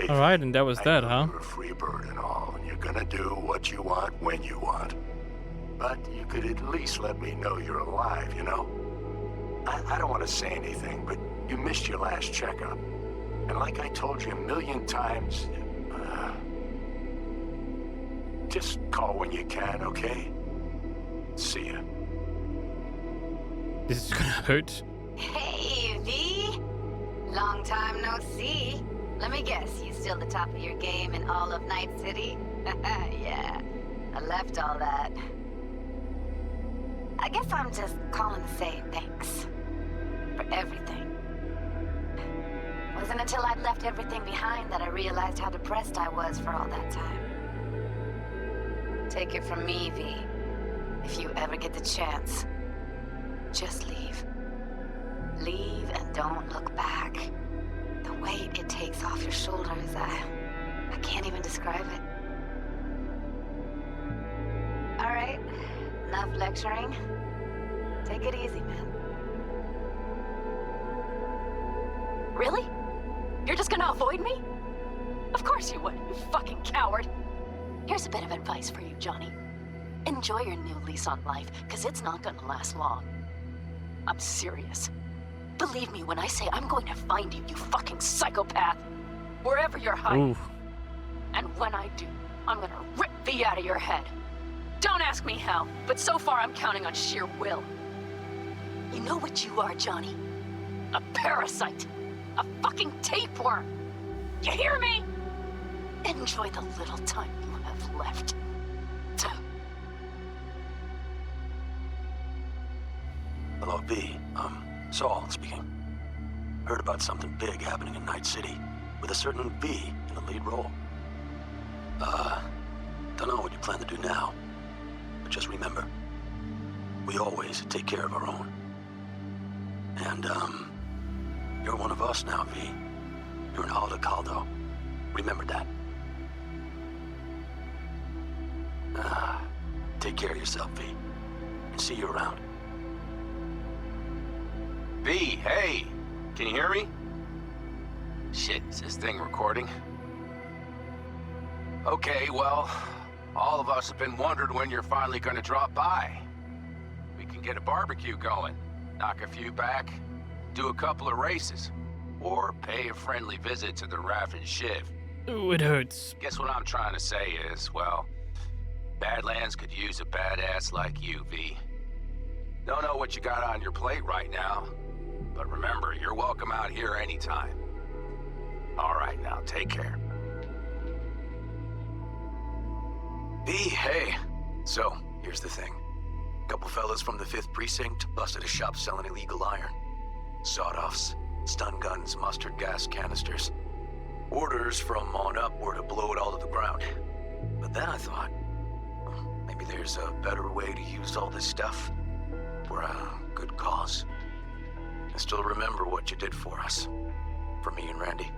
Speaker 2: All right, and that was that, huh?
Speaker 10: You're a free bird and all, and you're gonna do what you want when you want. But you could at least let me know you're alive, you know? I don't want to say anything, but you missed your last checkup. And like I told you a million times, just call when you can, okay? See ya.
Speaker 2: This is gonna hurt.
Speaker 17: Hey, V! Long time no see. Let me guess, you still the top of your game in all of Night City? Yeah, I left all that. I guess I'm just calling to say thanks. For everything. Wasn't until I'd left everything behind that I realized how depressed I was for all that time. Take it from me, V. If you ever get the chance, just leave. Leave and don't look back. The weight it takes off your shoulders, I can't even describe it. All right, enough lecturing. Take it easy, man.
Speaker 7: Really? You're just gonna avoid me? Of course you would, you fucking coward. Here's a bit of advice for you, Johnny. Enjoy your new lease on life, because it's not gonna last long. I'm serious. Believe me when I say I'm going to find you, you fucking psychopath. Wherever you're hiding.
Speaker 2: Oof.
Speaker 7: And when I do, I'm gonna rip V out of your head. Don't ask me how, but so far I'm counting on sheer will.
Speaker 11: You know what you are, Johnny? A parasite. A fucking tapeworm. You hear me? Enjoy the little time you have left.
Speaker 10: Hello, V. Saul speaking. Heard about something big happening in Night City with a certain V in the lead role. Don't know what you plan to do now, but just remember, we always take care of our own. And, you're one of us now, V. You're an Aldecaldo. Remember that. Take care of yourself, V. And see you around.
Speaker 4: V, hey! Can you hear me? Shit, is this thing recording? Okay, well, all of us have been wondering when you're finally gonna drop by. We can get a barbecue going, knock a few back, do a couple of races, or pay a friendly visit to the Raff and Shiv.
Speaker 2: Ooh, it hurts.
Speaker 4: Guess what I'm trying to say is, well, Badlands could use a badass like you, V. Don't know what you got on your plate right now, but remember, you're welcome out here anytime. All right, now, take care.
Speaker 10: V, hey. So, here's the thing. Couple fellas from the 5th Precinct busted a shop selling illegal iron. Sawed-offs, stun guns, mustard gas canisters. Orders from on up were to blow it all to the ground. But then I thought, maybe there's a better way to use all this stuff for a good cause. I still remember what you did for us. For me and Randy.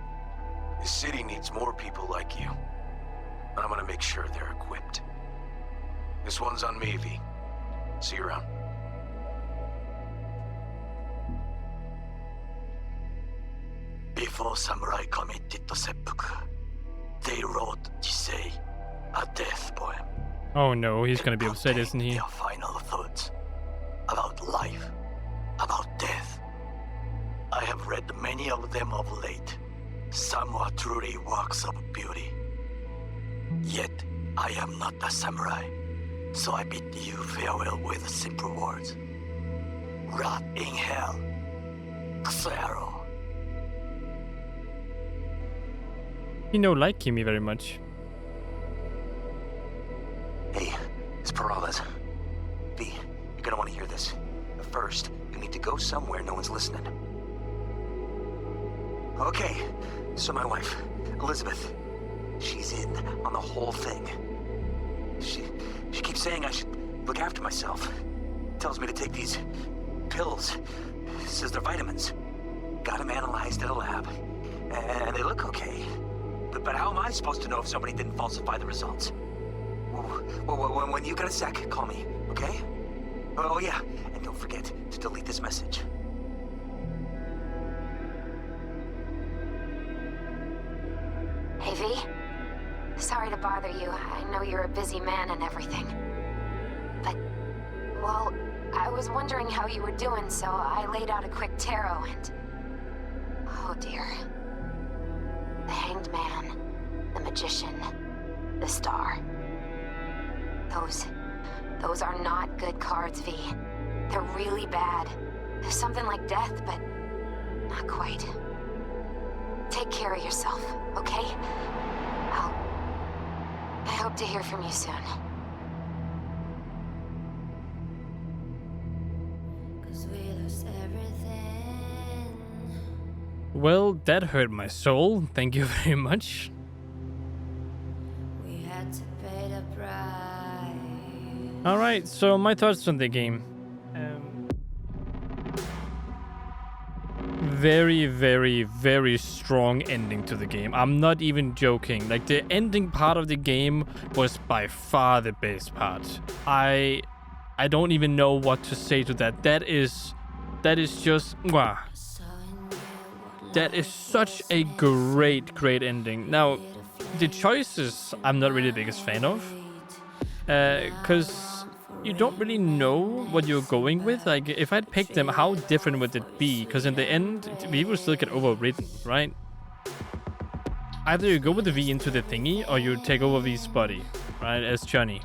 Speaker 10: This city needs more people like you. And I'm gonna make sure they're equipped. This one's on me, V. See you around. Before samurai committed to seppuku, they wrote Jisei, a death poem.
Speaker 2: Oh no, he's gonna be upset, isn't he?
Speaker 10: Their final thoughts about life, about death. I have read many of them of late. Some are truly works of beauty. Yet, I am not a samurai, so I bid you farewell with simple words. Rot in hell, Xero.
Speaker 2: He no like Kimi very much.
Speaker 10: Hey, it's Peralez. V, you're gonna want to hear this. But first, you need to go somewhere no one's listening. Okay, so my wife, Elizabeth, she's in on the whole thing. She keeps saying I should look after myself. Tells me to take these pills. Says they're vitamins. Got them analyzed at a lab. And they look okay. But how am I supposed to know if somebody didn't falsify the results? When you got a sec, call me, okay? Oh yeah, and don't forget to delete this message.
Speaker 17: Hey, V. Sorry to bother you. I know you're a busy man and everything. But, well, I was wondering how you were doing, so I laid out a quick tarot and... Oh dear. The Hanged Man, the Magician, the Star. Those are not good cards, V. They're really bad. There's something like death, but not quite. Take care of yourself, okay? I hope to hear from you soon.
Speaker 2: Well, that hurt my soul. Thank you very much.
Speaker 18: We had to pay the price.
Speaker 2: Alright, so my thoughts on the game. Very, very, very strong ending to the game. I'm not even joking. Like, the ending part of the game was by far the best part. I don't even know what to say to that. That is just... Mwah. That is such a great ending. Now, the choices I'm not really the biggest fan of. Because you don't really know what you're going with. Like, if I'd picked them, how different would it be? Because in the end, we will still get overridden, right? Either you go with the V into the thingy, or you take over V's body, right, as Johnny.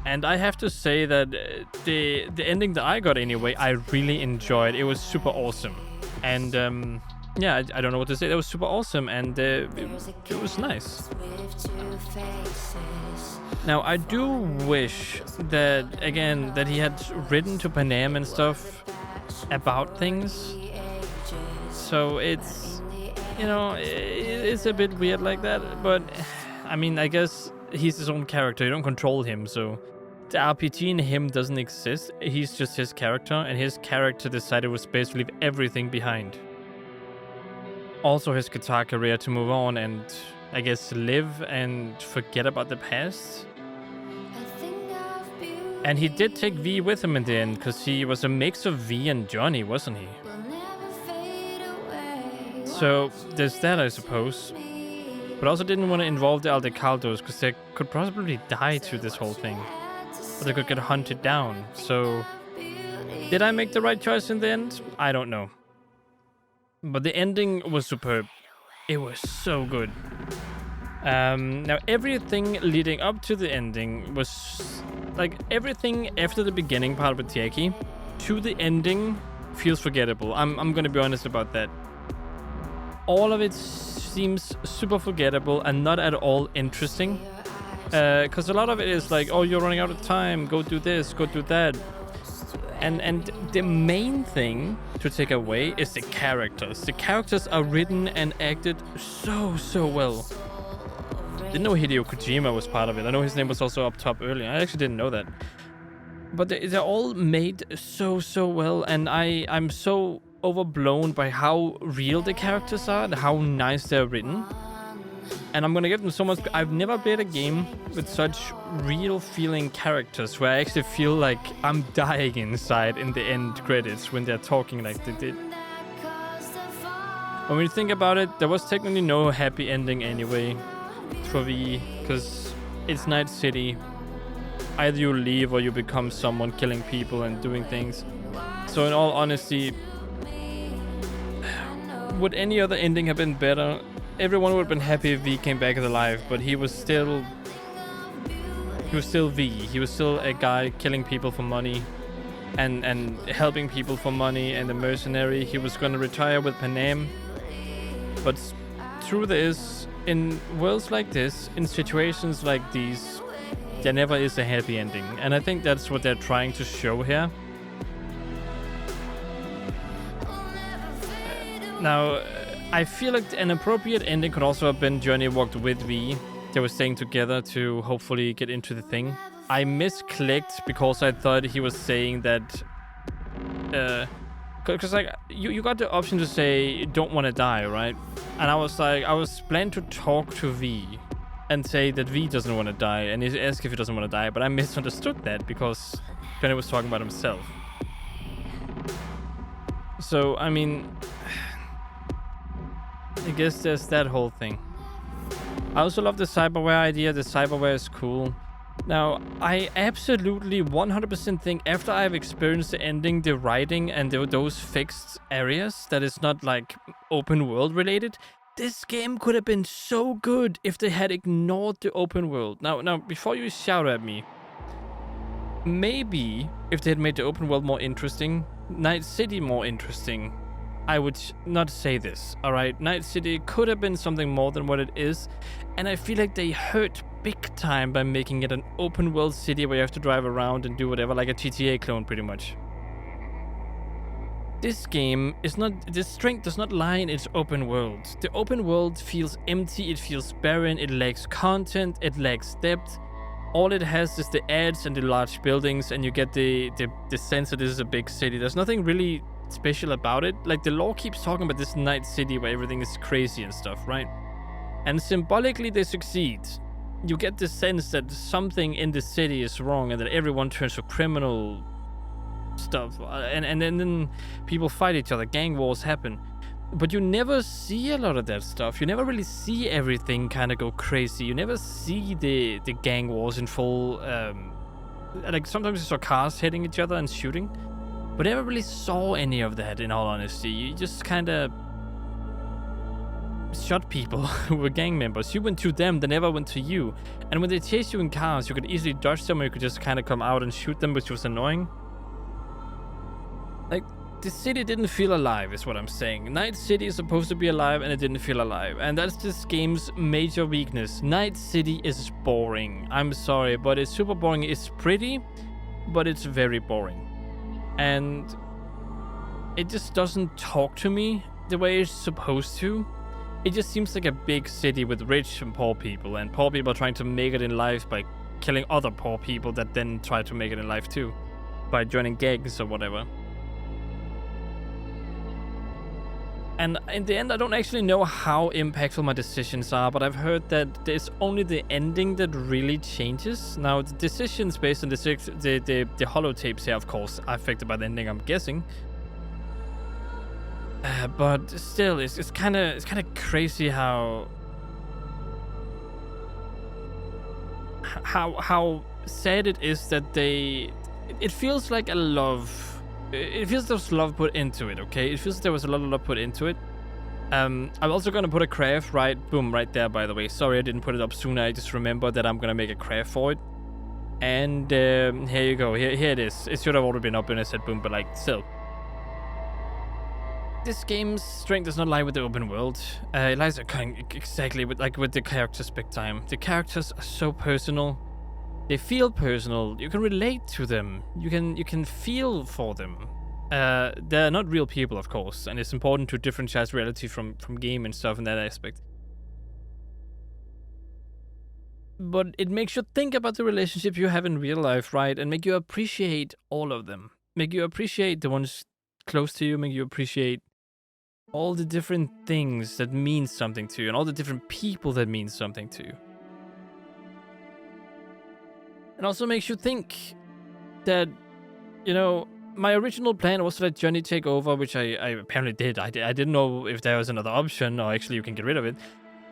Speaker 2: And I have to say that the ending that I got anyway, I really enjoyed. It was super awesome. And yeah, I don't know what to say. That was super awesome, and it was nice. Now, I do wish that, again, that he had written to Panam and stuff about things. So it's, you know, it's a bit weird like that. But, I mean, I guess he's his own character. You don't control him, so the RPG in him doesn't exist. He's just his character, and his character decided was best to leave everything behind. Also his guitar career to move on and, I guess, live and forget about the past. And he did take V with him in the end, because he was a mix of V and Johnny, wasn't he? So there's that, I suppose. But I also didn't want to involve the Aldecaldos, because they could possibly die to this whole thing. Or they could get hunted down. So did I make the right choice in the end? I don't know. But the ending was superb. It was so good. Now everything leading up to the ending was like everything after the beginning part with Tiaki to the ending feels forgettable. I'm gonna be honest about that. All of it seems super forgettable and not at all interesting. Because a lot of it is like, oh, you're running out of time, go do this, go do that. And the main thing to take away is the characters. The characters are written and acted so well. Didn't know Hideo Kojima was part of it. I know his name was also up top earlier. I actually didn't know that. But they're all made so well, and I'm so overblown by how real the characters are and how nice they're written. And I'm gonna give them so much. I've never played a game with such real feeling characters where I actually feel like I'm dying inside in the end credits when they're talking like they did. When you think about it, there was technically no happy ending anyway for V, because it's Night City. Either you leave or you become someone killing people and doing things. So in all honesty, would any other ending have been better? Everyone would have been happy if V came back alive, but he was still V. He was still a guy killing people for money and helping people for money, and a mercenary. He was going to retire with Panam. But truth is, in worlds like this, in situations like these, there never is a happy ending. And I think that's what they're trying to show here. Now, I feel like an appropriate ending could also have been Johnny walked with V. They were staying together to hopefully get into the thing. I misclicked because I thought he was saying that... Because like, you got the option to say, don't want to die, right? And I was like, I was planning to talk to V and say that V doesn't want to die, and he asked if he doesn't want to die, but I misunderstood that because Johnny was talking about himself. So, I mean... I guess there's that whole thing. I also love the cyberware idea. The cyberware is cool. Now, I absolutely 100% think after I've experienced the ending, the writing, and those fixed areas that is not like open world related, this game could have been so good if they had ignored the open world. Now, before you shout at me, maybe if they had made the open world more interesting, Night City more interesting, I would not say this, alright? Night City could have been something more than what it is, and I feel like they hurt big time by making it an open world city where you have to drive around and do whatever, like a GTA clone pretty much. This game is not, the strength does not lie in its open world. The open world feels empty, it feels barren, it lacks content, it lacks depth. All it has is the ads and the large buildings, and you get the sense that this is a big city. There's nothing really special about it. Like, the lore keeps talking about this Night City where everything is crazy and stuff, right? And symbolically they succeed. You get the sense that something in the city is wrong and that everyone turns to criminal stuff, and then people fight each other, gang wars happen. But you never see a lot of that stuff. You never really see everything kind of go crazy. You never see the gang wars in full, like sometimes you saw cars hitting each other and shooting. But I never really saw any of that, in all honesty. You just kind of shot people who were gang members. You went to them, they never went to you. And when they chased you in cars, you could easily dodge them, or you could just kind of come out and shoot them, which was annoying. Like, the city didn't feel alive, is what I'm saying. Night City is supposed to be alive, and it didn't feel alive. And that's this game's major weakness. Night City is boring. I'm sorry, but it's super boring. It's pretty, but it's very boring. And it just doesn't talk to me the way it's supposed to. It just seems like a big city with rich and poor people trying to make it in life by killing other poor people that then try to make it in life too, by joining gangs or whatever. And in the end, I don't actually know how impactful my decisions are, but I've heard that it's only the ending that really changes. Now, the decisions based on the holotapes here, of course, are affected by the ending, I'm guessing. But still, it's kind of crazy how sad it is that it feels like a love. It feels there's love put into it, okay? It feels there was a lot of love put into it. I'm also gonna put a craft right there, by the way. Sorry I didn't put it up sooner. I just remembered that I'm gonna make a craft for it. And here you go. Here it is. It should have already been up when I said boom, but like, still. This game's strength does not lie with the open world. It lies exactly with the characters big time. The characters are so personal. They feel personal. You can relate to them. You can feel for them. They're not real people, of course, and it's important to differentiate reality from game and stuff in that aspect. But it makes you think about the relationship you have in real life, right? And make you appreciate all of them. Make you appreciate the ones close to you. Make you appreciate all the different things that mean something to you, and all the different people that mean something to you. And also makes you think that, you know, my original plan was to let Johnny take over, which I apparently did. I didn't know if there was another option, or actually you can get rid of it.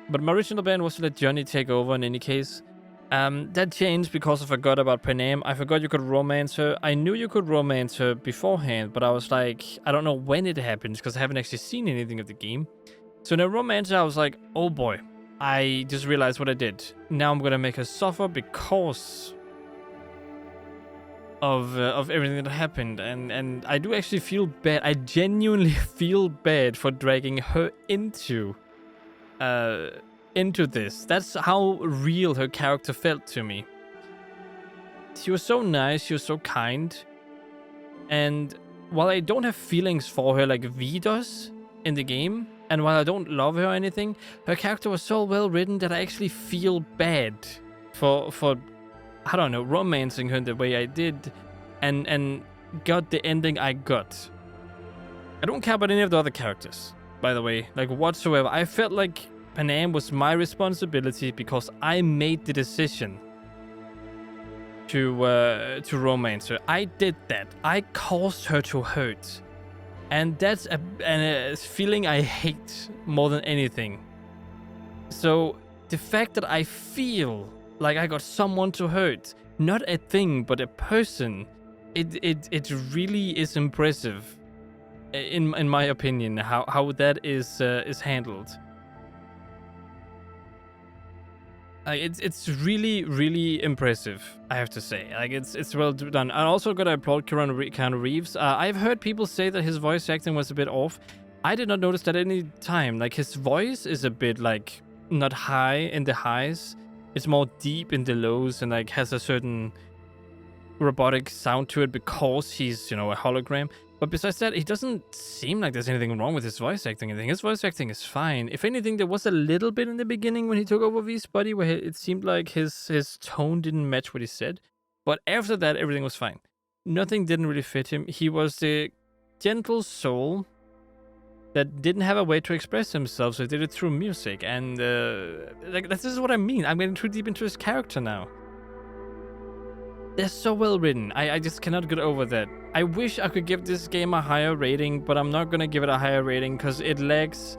Speaker 2: But my original plan was to let Johnny take over in any case. That changed because I forgot about Panam. I forgot you could romance her. I knew you could romance her beforehand, but I was like, I don't know when it happens because I haven't actually seen anything of the game. So in a romance, I was like, oh boy, I just realized what I did. Now I'm gonna make her suffer because of everything that happened, and I do actually feel bad. I genuinely feel bad for dragging her into this. That's how real her character felt to me. She was so nice, she was so kind, and while I don't have feelings for her like V does in the game, and while I don't love her or anything, her character was so well written that I actually feel bad for I don't know, romancing her the way I did, and got the ending I got. I don't care about any of the other characters, by the way, like whatsoever. I felt like Panam was my responsibility because I made the decision to romance her. I did that. I caused her to hurt, and that's a feeling I hate more than anything. So the fact that I feel like I got someone to hurt, not a thing, but a person, it really is impressive, in my opinion, how that is handled. It's really impressive, I have to say. Like it's well done. I also gotta applaud Keanu Reeves. I've heard people say that his voice acting was a bit off. I did not notice that at any time. Like his voice is a bit like not high in the highs. It's more deep in the lows, and like has a certain robotic sound to it because he's, you know, a hologram. But besides that, it doesn't seem like there's anything wrong with his voice acting. I think his voice acting is fine. If anything, there was a little bit in the beginning when he took over V's body where it seemed like his tone didn't match what he said. But after that, everything was fine. Nothing didn't really fit him. He was the gentle soul that didn't have a way to express himself, so he did it through music. And like this is what I mean. I'm getting too deep into his character now. They're so well written. I just cannot get over that. I wish I could give this game a higher rating, but I'm not gonna give it a higher rating because it lacks.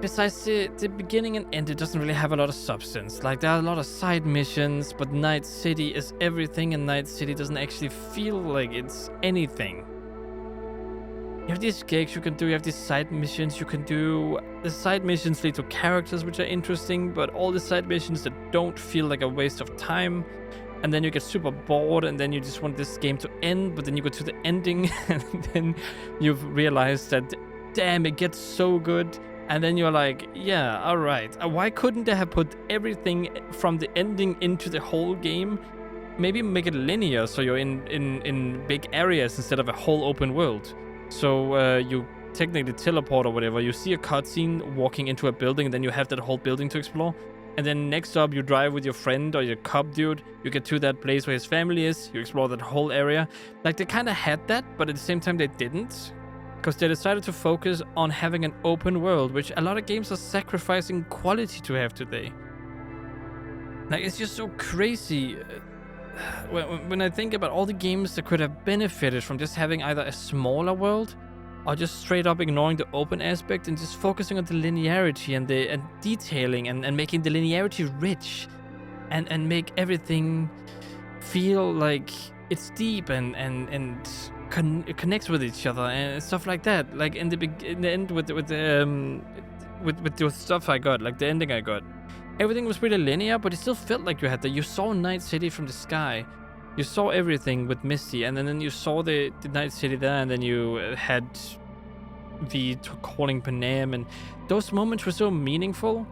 Speaker 2: Besides the beginning and end, it doesn't really have a lot of substance. Like, there are a lot of side missions, but Night City is everything, and Night City doesn't actually feel like it's anything. You have these gigs you can do, you have these side missions you can do. The side missions lead to characters which are interesting, but all the side missions that don't feel like a waste of time. And then you get super bored, and then you just want this game to end, but then you go to the ending, and then you've realized that, damn, it gets so good. And then you're like, yeah, all right. Why couldn't they have put everything from the ending into the whole game? Maybe make it linear, so you're in big areas instead of a whole open world. So you technically teleport or whatever. You see a cutscene walking into a building, and then you have that whole building to explore. And then next up, you drive with your friend or your cop dude. You get to that place where his family is. You explore that whole area. Like, they kind of had that, but at the same time, they didn't. Because they decided to focus on having an open world, which a lot of games are sacrificing quality to have today. Like, it's just so crazy. When I think about all the games that could have benefited from just having either a smaller world or just straight up ignoring the open aspect and just focusing on the linearity and the detailing and making the linearity rich and make everything feel like it's deep and connects with each other and stuff like that. Like in the end with the stuff I got, like the ending I got, everything was really linear, but it still felt like you had that. You saw Night City from the sky. You saw everything with Misty, and then you saw the Night City there, and then you had V calling Panam, and those moments were so meaningful.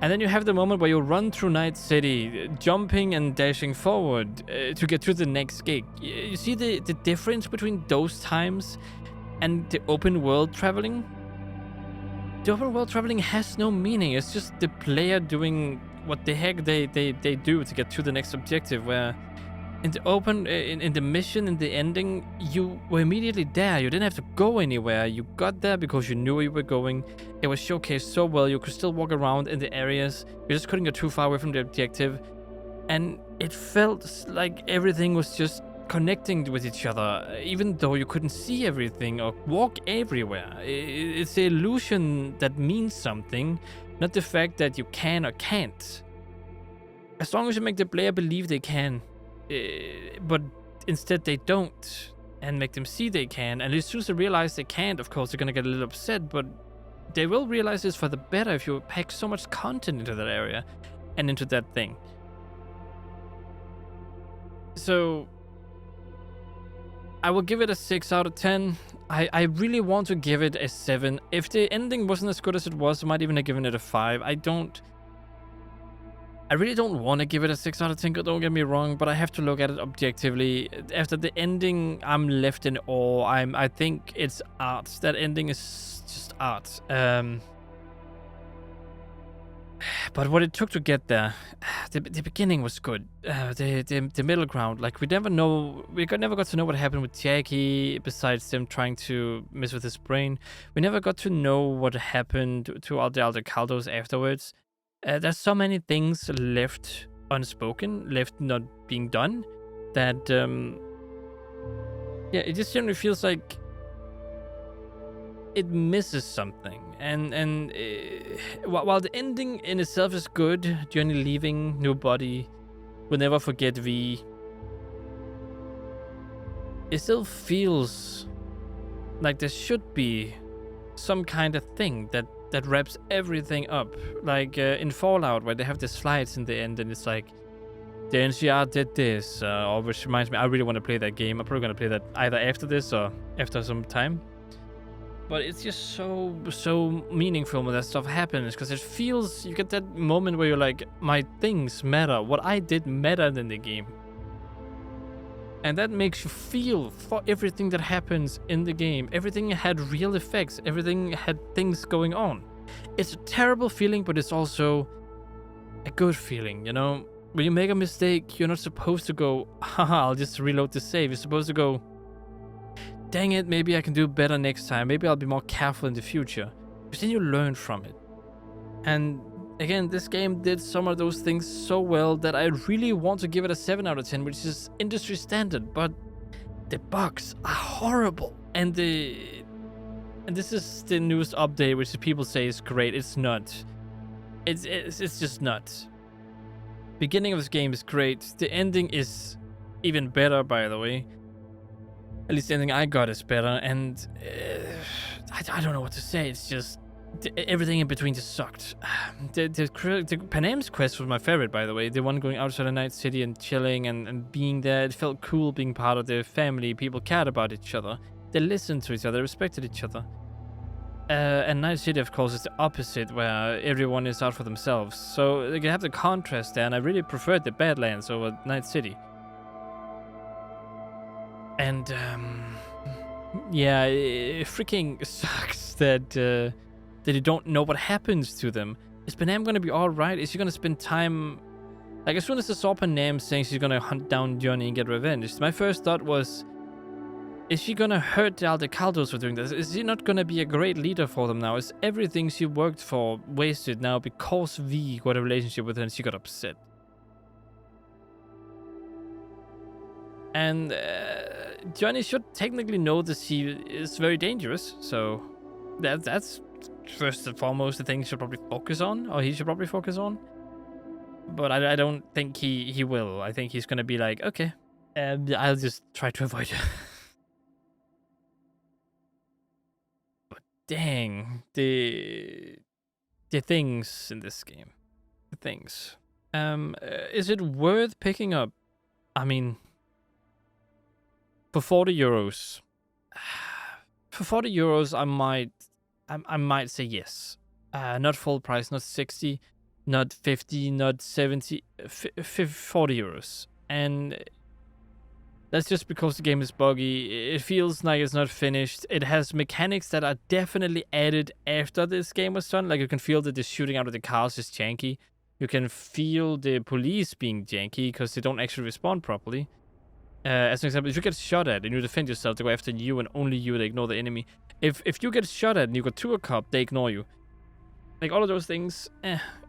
Speaker 2: And then you have the moment where you run through Night City, jumping and dashing forward to get to the next gig. You see the difference between those times and the open world traveling? The open world traveling has no meaning. It's just the player doing what the heck they do to get to the next objective, where in the open, in the mission, in the ending, you were immediately there. You didn't have to go anywhere. You got there because you knew where you were going. It was showcased so well. You could still walk around in the areas. You just couldn't get too far away from the objective. And it felt like everything was just connecting with each other, even though you couldn't see everything or walk everywhere. It's the illusion that means something, not the fact that you can or can't. As long as you make the player believe they can, but instead they don't, and make them see they can, and as soon as they realize they can't, of course they're gonna get a little upset, but they will realize this for the better if you pack so much content into that area and into that thing. So I will give it a 6 out of 10. I really want to give it a 7. If the ending wasn't as good as it was, I might even have given it a 5. I really don't want to give it a 6 out of 10, don't get me wrong, but I have to look at it objectively. After the ending, I'm left in awe. I think it's art. That ending is just art. But what it took to get there, the beginning was good. The middle ground, like we never got to know what happened with Jackie, besides them trying to mess with his brain. We never got to know what happened to all the other Caldos afterwards. There's so many things left unspoken, left not being done, that yeah, it just generally feels like it misses something. And while the ending in itself is good, Journey leaving, new body, will never forget V, it still feels like there should be some kind of thing that wraps everything up. Like in Fallout, where they have the slides in the end, and it's like, the NCR did this, or which reminds me, I really want to play that game. I'm probably going to play that either after this or after some time. But it's just so meaningful when that stuff happens, because it feels, you get that moment where you're like, my things matter, what I did mattered in the game. And that makes you feel for everything that happens in the game. Everything had real effects, everything had things going on. It's a terrible feeling, but it's also a good feeling, you know? When you make a mistake, you're not supposed to go, haha, I'll just reload the save. You're supposed to go, dang it, maybe I can do better next time. Maybe I'll be more careful in the future. Because then you learn from it. And again, this game did some of those things so well that I really want to give it a 7 out of 10, which is industry standard. But the bugs are horrible. And this is the newest update, which people say is great. It's not. It's just not. Beginning of this game is great. The ending is even better, by the way. At least the ending I got is better, and I don't know what to say. It's just everything in between just sucked. The Panam's quest was my favorite, by the way. The one going outside of Night City and chilling and being there. It felt cool being part of the family. People cared about each other. They listened to each other, respected each other. And Night City, of course, is the opposite, where everyone is out for themselves. So you have the contrast there, and I really preferred the Badlands over Night City. And yeah, it freaking sucks that you don't know what happens to them. Is Panam gonna be alright? Is she gonna spend time... Like, as soon as I saw Panam saying she's gonna hunt down Johnny and get revenge, my first thought was, is she gonna hurt the Aldecaldos for doing this? Is she not gonna be a great leader for them now? Is everything she worked for wasted now because V got a relationship with her and she got upset? And Johnny should technically know that she is very dangerous, so that's first and foremost the thing he should probably focus on, or he should probably focus on. But I don't think he will. I think he's gonna be like, okay, I'll just try to avoid her. But dang, the things in this game, the things. Is it worth picking up? I mean, for 40 euros. For 40 euros, I might say yes. Not full price, not 60, not 50, not 70, 40 euros. And that's just because the game is buggy. It feels like it's not finished. It has mechanics that are definitely added after this game was done. Like, you can feel that the shooting out of the cars is janky. You can feel the police being janky because they don't actually respond properly. As an example, if you get shot at and you defend yourself, they go after you and only you, they ignore the enemy. If you get shot at and you go to a cop, they ignore you. Like, all of those things,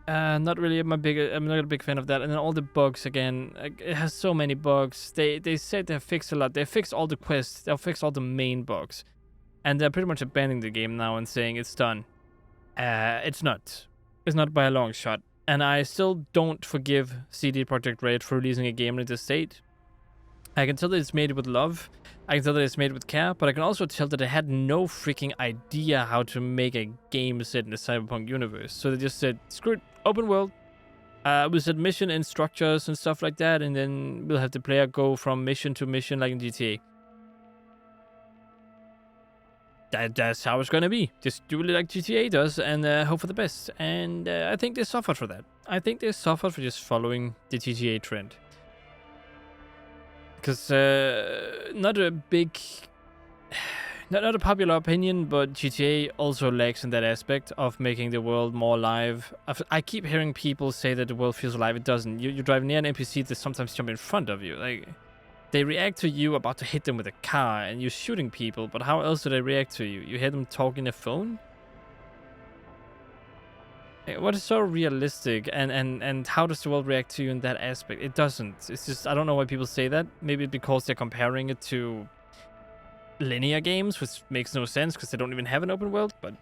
Speaker 2: not really I'm not a big fan of that. And then all the bugs, again, it has so many bugs. They said they fixed a lot. They fixed all the quests. They'll fix all the main bugs. And they're pretty much abandoning the game now and saying it's done. It's not. It's not by a long shot. And I still don't forgive CD Projekt Red for releasing a game in this state. I can tell that it's made with love. I can tell that it's made with care, but I can also tell that they had no freaking idea how to make a game set in the Cyberpunk universe. So they just said, screw it, open world. We set mission and structures and stuff like that, and then we'll have the player go from mission to mission like in GTA. That's how it's gonna be. Just do it like GTA does and hope for the best. And I think they suffered for that. I think they suffered for just following the GTA trend. Because not a popular opinion, but GTA also lacks in that aspect of making the world more alive. I keep hearing people say that the world feels alive. It doesn't. You drive near an NPC that sometimes jump in front of you. Like, they react to you about to hit them with a car and you're shooting people, but how else do they react to you? You hear them talking on the phone? What is so realistic, and how does the world react to you in that aspect? It doesn't. It's just, I don't know why people say that. Maybe because they're comparing it to linear games, which makes no sense because they don't even have an open world, but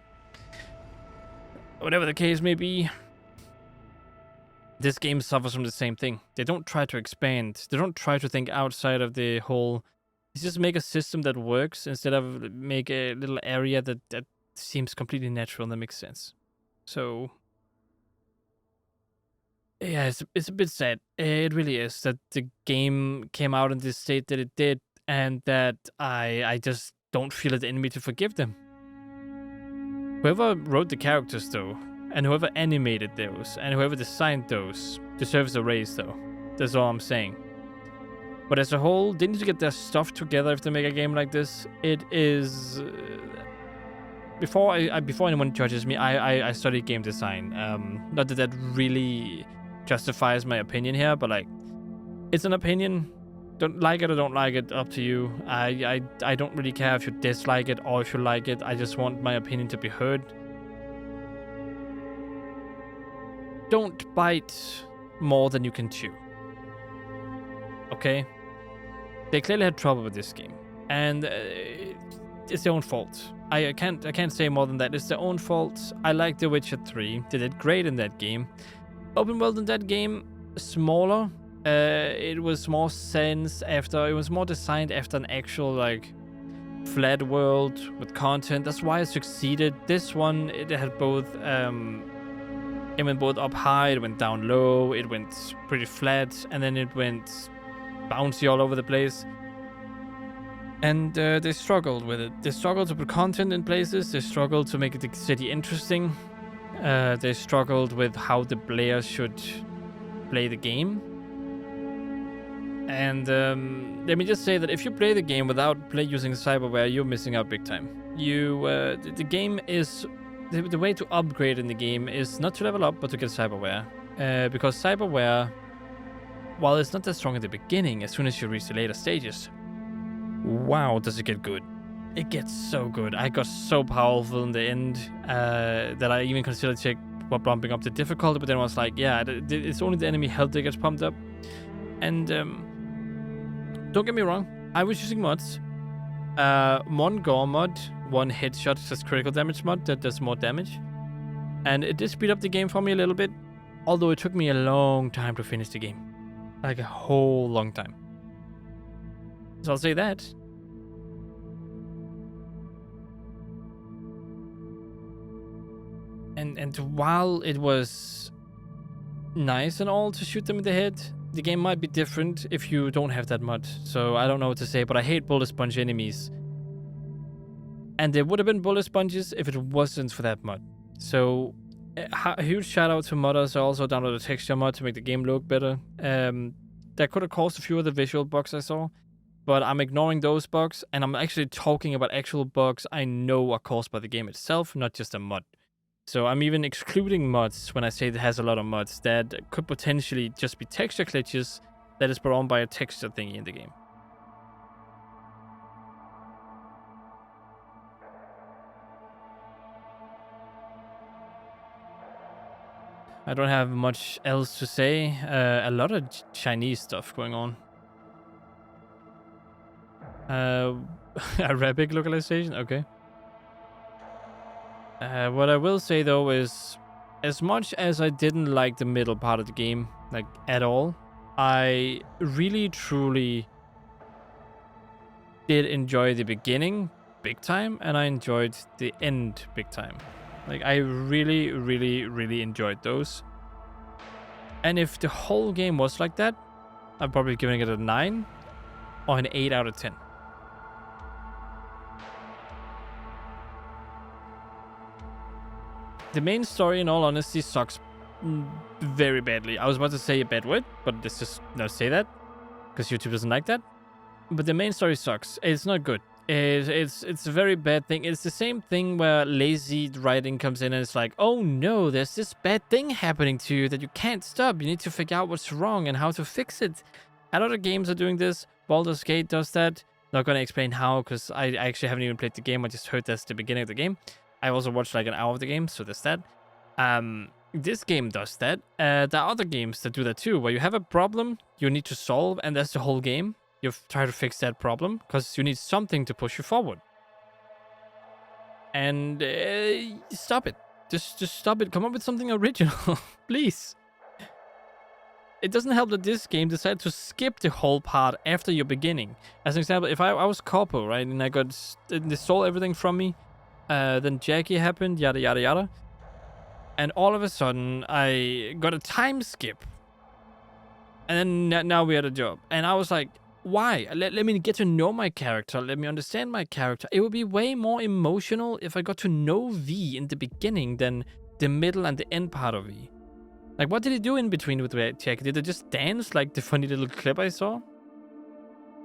Speaker 2: whatever the case may be, this game suffers from the same thing. They don't try to expand. They don't try to think outside of the whole... It's just make a system that works instead of make a little area that seems completely natural and that makes sense. So... yeah, it's a bit sad. It really is that the game came out in this state that it did, and that I just don't feel it in me to forgive them. Whoever wrote the characters, though, and whoever animated those, and whoever designed those, deserves a raise, though. That's all I'm saying. But as a whole, they need to get their stuff together if they make a game like this. It is... Before anyone judges me, I studied game design. Not that really justifies my opinion here, but like, it's an opinion. Don't like it or don't like it, up to you. I don't really care if you dislike it or if you like it. I just want my opinion to be heard. Don't bite more than you can chew. Okay? They clearly had trouble with this game, and it's their own fault. I can't say more than that. It's their own fault. I like The Witcher 3. They did great in that game. Open world in that game, smaller. It was more sense after. It was more designed after an actual like flat world with content. That's why it succeeded. This one, it had both, it went both up high, it went down low, it went pretty flat, and then it went bouncy all over the place. And they struggled with it. They struggled to put content in places. They struggled to make the city interesting. They struggled with how the players should play the game. And let me just say that if you play the game without using cyberware, you're missing out big time. The game is... The way to upgrade in the game is not to level up, but to get cyberware. Because cyberware, while it's not that strong at the beginning, as soon as you reach the later stages, wow, does it get good. It gets so good. I got so powerful in the end that I even considered bumping up the difficulty, but then I was like, yeah, it's only the enemy health that gets pumped up. And don't get me wrong, I was using mods. One gore mod, one headshot says critical damage mod that does more damage. And it did speed up the game for me a little bit, although it took me a long time to finish the game. Like a whole long time. So I'll say that. And while it was nice and all to shoot them in the head, the game might be different if you don't have that mod. So I don't know what to say, but I hate bullet sponge enemies. And there would have been bullet sponges if it wasn't for that mod. So a huge shout out to modders. I also downloaded a texture mod to make the game look better. That could have caused a few of the visual bugs I saw. But I'm ignoring those bugs, and I'm actually talking about actual bugs I know are caused by the game itself, not just a mod. So I'm even excluding mods when I say it has a lot of mods that could potentially just be texture glitches that is brought on by a texture thingy in the game. I don't have much else to say. A lot of Chinese stuff going on. Arabic localization? Okay. What I will say though is, as much as I didn't like the middle part of the game, like at all, I really truly did enjoy the beginning big time, and I enjoyed the end big time. Like I really, really, really enjoyed those. And if the whole game was like that, I'm probably giving it a 9 or an 8 out of 10. The main story, in all honesty, sucks very badly. I was about to say a bad word, but let's just not say that, because YouTube doesn't like that. But the main story sucks. It's not good. It's a very bad thing. It's the same thing where lazy writing comes in and it's like, oh no, there's this bad thing happening to you that you can't stop. You need to figure out what's wrong and how to fix it. A lot of games are doing this. Baldur's Gate does that. Not going to explain how, because I actually haven't even played the game. I just heard that's the beginning of the game. I also watched like an hour of the game, so there's that. This game does that. There are other games that do that too, where you have a problem you need to solve, and that's the whole game. You try to fix that problem because you need something to push you forward. And stop it. Just stop it. Come up with something original, please. It doesn't help that this game decided to skip the whole part after your beginning. As an example, if I was Corpo, right, and they stole everything from me, then Jackie happened, yada yada yada, and all of a sudden I got a time skip, and then now we had a job, and I was like, why? Let me get to know my character, let me understand my character. It would be way more emotional if I got to know V in the beginning than the middle and the end part of V. Like, what did he do in between with Jackie? Did they just dance like the funny little clip I saw?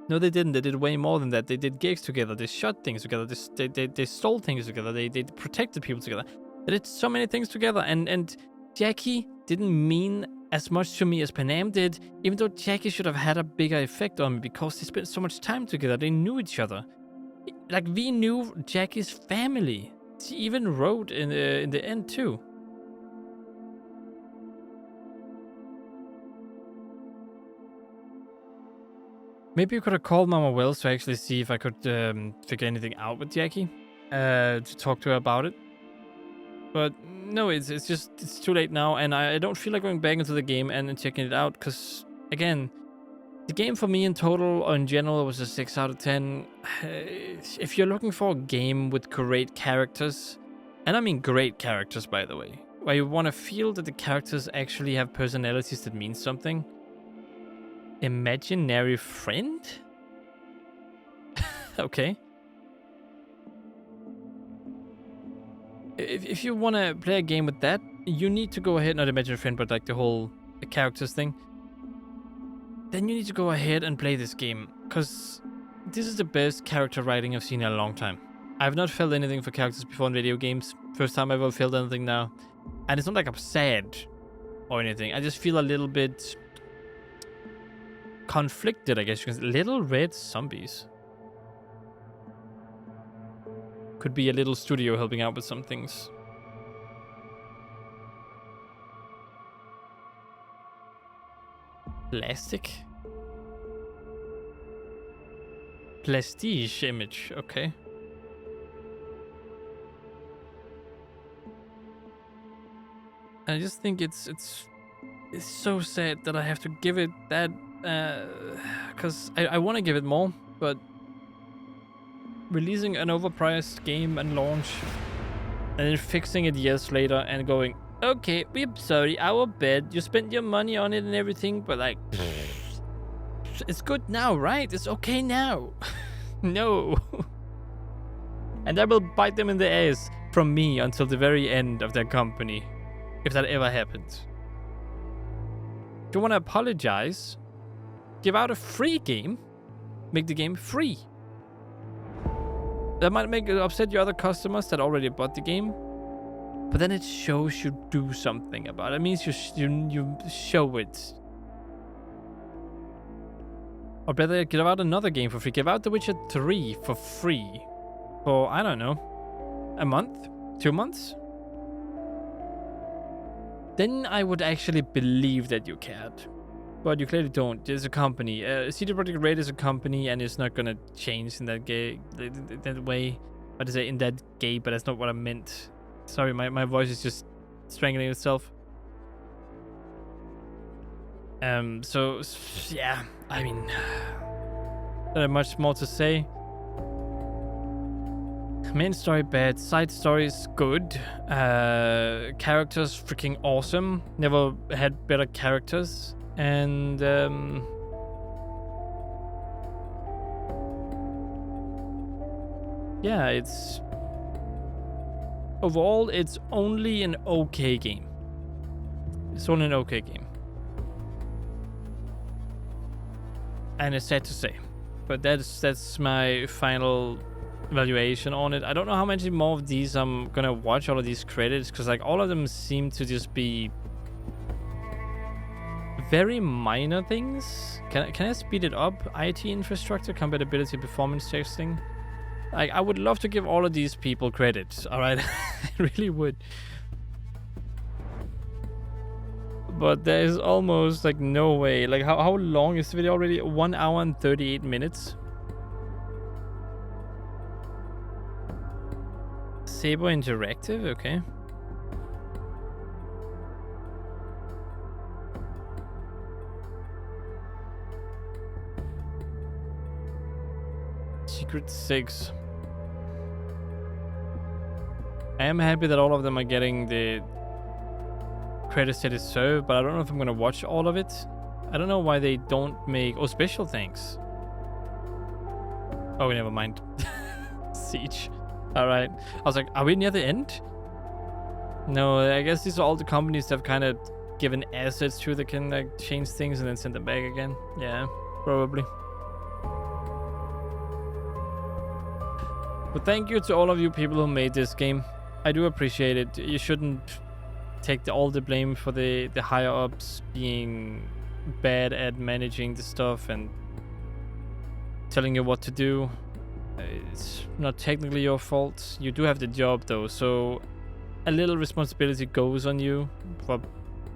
Speaker 2: No, they didn't. They did way more than that. They did gigs together. They shot things together. They stole things together. They protected people together. They did so many things together. And Jackie didn't mean as much to me as Panam did, even though Jackie should have had a bigger effect on me because they spent so much time together. They knew each other. Like, we knew Jackie's family. She even wrote in the end too. Maybe you could have called Mama Wells to actually see if I could figure anything out with Jackie, to talk to her about it. But no, it's too late now, and I don't feel like going back into the game and checking it out, because again, The game for me in total, or in general, was a 6 out of 10. If you're looking for a game with great characters, and I mean great characters, by the way, where you want to feel that the characters actually have personalities that mean something. Imaginary friend? Okay. If you want to play a game with that, you need to go ahead, not imaginary friend, but like the whole characters thing. Then you need to go ahead and play this game, because this is the best character writing I've seen in a long time. I've not felt anything for characters before in video games. First time I've ever felt anything now. And it's not like I'm sad or anything. I just feel a little bit conflicted, I guess you can say. Little red zombies. Could be a little studio helping out with some things. Plastic? Prestige image, okay. I just think it's so sad that I have to give it that, because I want to give it more, but releasing an overpriced game and launch, and then fixing it years later and going, okay, we're sorry, our bad, you spent your money on it and everything, but like, it's good now, right? It's okay now. No. And that will bite them in the ass from me until the very end of their company, if that ever happens. If you want to apologize, give out a free game, make the game free. That might make it upset your other customers that already bought the game, but then it shows you do something about it. It means you show it. Or better, give out another game for free. Give out The Witcher 3 for free. For, I don't know, a month? 2 months? Then I would actually believe that you cared. But you clearly don't. There's a company. CD Projekt Red is a company, and it's not gonna change in that way. What to say, in that gay, but that's not what I meant. Sorry, my voice is just strangling itself. So yeah, I mean, not much more to say. Main story bad, side stories good, characters freaking awesome. Never had better characters, and yeah, it's overall it's only an okay game. It's only an okay game. And it's sad to say, but that's my final evaluation on it. I don't know how many more of these I'm gonna watch, all of these credits, because like all of them seem to just be very minor things. Can I speed it up? IT infrastructure, compatibility, performance testing. Like, I would love to give all of these people credits, all right? I really would. But there is almost like no way. Like, how long is the video already? 1 hour and 38 minutes. Saber Interactive, okay. Secret 6. I am happy that all of them are getting the credits they deserve, but I don't know if I'm gonna watch all of it. I don't know why they don't make... Oh, special thanks. Oh, never mind. Siege. Alright. I was like, are we near the end? No, I guess these are all the companies that have kind of given assets to that can like change things and then send them back again. Yeah, probably. But thank you to all of you people who made this game. I do appreciate it. You shouldn't take all the blame for the higher ups being bad at managing the stuff and telling you what to do. It's not technically your fault. You do have the job though, so a little responsibility goes on you for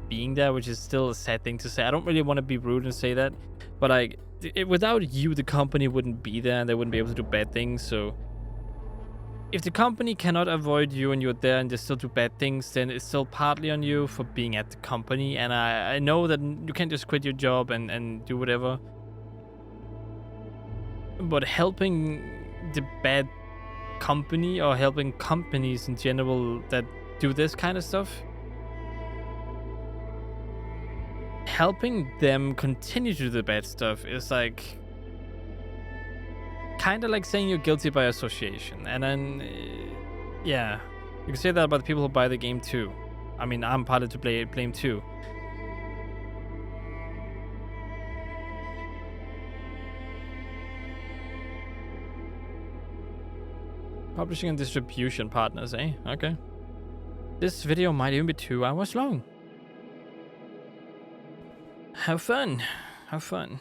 Speaker 2: being there, which is still a sad thing to say. I don't really want to be rude and say that, but without you, the company wouldn't be there and they wouldn't be able to do bad things. So if the company cannot avoid you and you're there and they still do bad things, then it's still partly on you for being at the company. And I know that you can't just quit your job and do whatever. but helping the bad company or helping companies in general that do this kind of stuff, helping them continue to do the bad stuff is like kind of like saying you're guilty by association. And then yeah, you can say that about the people who buy the game too. I mean, I'm partly to blame too. Publishing and distribution partners, eh? Okay. This video might even be 2 hours long. Have fun. Have fun.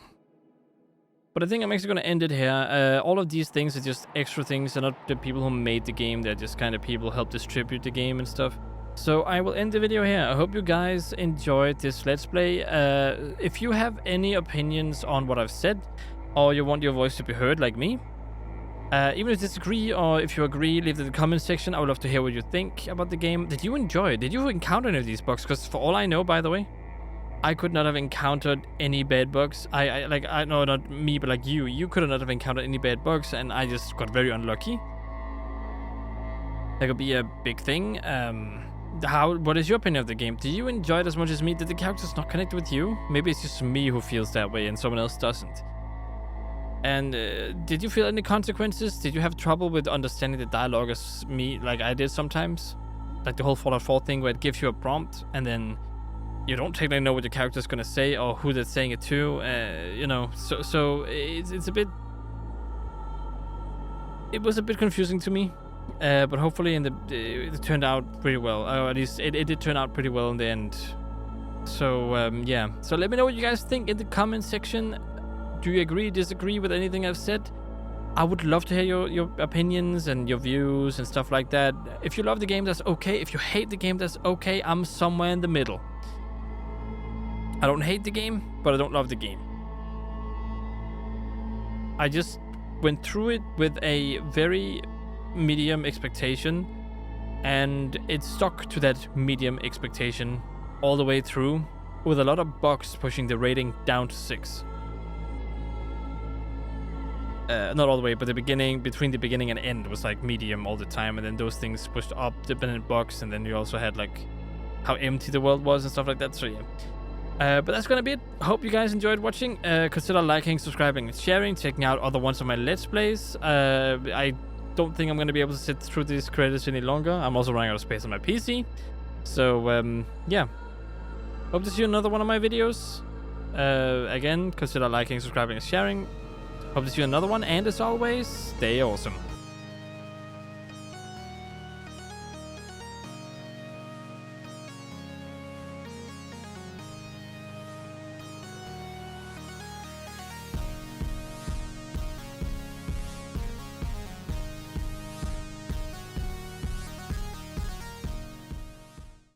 Speaker 2: But I think I'm actually going to end it here. All of these things are just extra things. They're not the people who made the game. They're just kind of people who help distribute the game and stuff. So I will end the video here. I hope you guys enjoyed this Let's Play. If you have any opinions on what I've said, or you want your voice to be heard like me, even if you disagree or if you agree, leave it in the comment section. I would love to hear what you think about the game. Did you enjoy it? Did you encounter any of these bugs? Because for all I know, by the way, I could not have encountered any bad bugs. I know, not me, but like you could not have encountered any bad bugs, and I just got very unlucky. That could be a big thing. What is your opinion of the game? Did you enjoy it as much as me? Did the characters not connect with you? Maybe it's just me who feels that way and someone else doesn't. And did you feel any consequences? Did you have trouble with understanding the dialogue as me, like I did sometimes? Like the whole Fallout 4 thing where it gives you a prompt and then you don't technically know what your character's gonna say or who they're saying it to. You know, so it's a bit. It was a bit confusing to me, but hopefully it turned out pretty well. Or at least it did turn out pretty well in the end. So yeah. So let me know what you guys think in the comment section. Do you agree, disagree with anything I've said? I would love to hear your opinions and your views and stuff like that. If you love the game, that's okay. If you hate the game, that's okay. I'm somewhere in the middle. I don't hate the game, but I don't love the game. I just went through it with a very medium expectation, and it stuck to that medium expectation all the way through, with a lot of bugs pushing the rating down to 6. Not all the way, but the beginning, between the beginning and end was like medium all the time, and then those things pushed up dependent bugs, and then you also had like how empty the world was and stuff like that. So yeah. But that's gonna be it. Hope you guys enjoyed watching. Consider liking, subscribing, and sharing, checking out other ones of my Let's Plays. I don't think I'm gonna be able to sit through these credits any longer. I'm also running out of space on my PC. So yeah. Hope to see you in another one of my videos. Again, consider liking, subscribing, and sharing. Hope to see you in another one, and as always, stay awesome.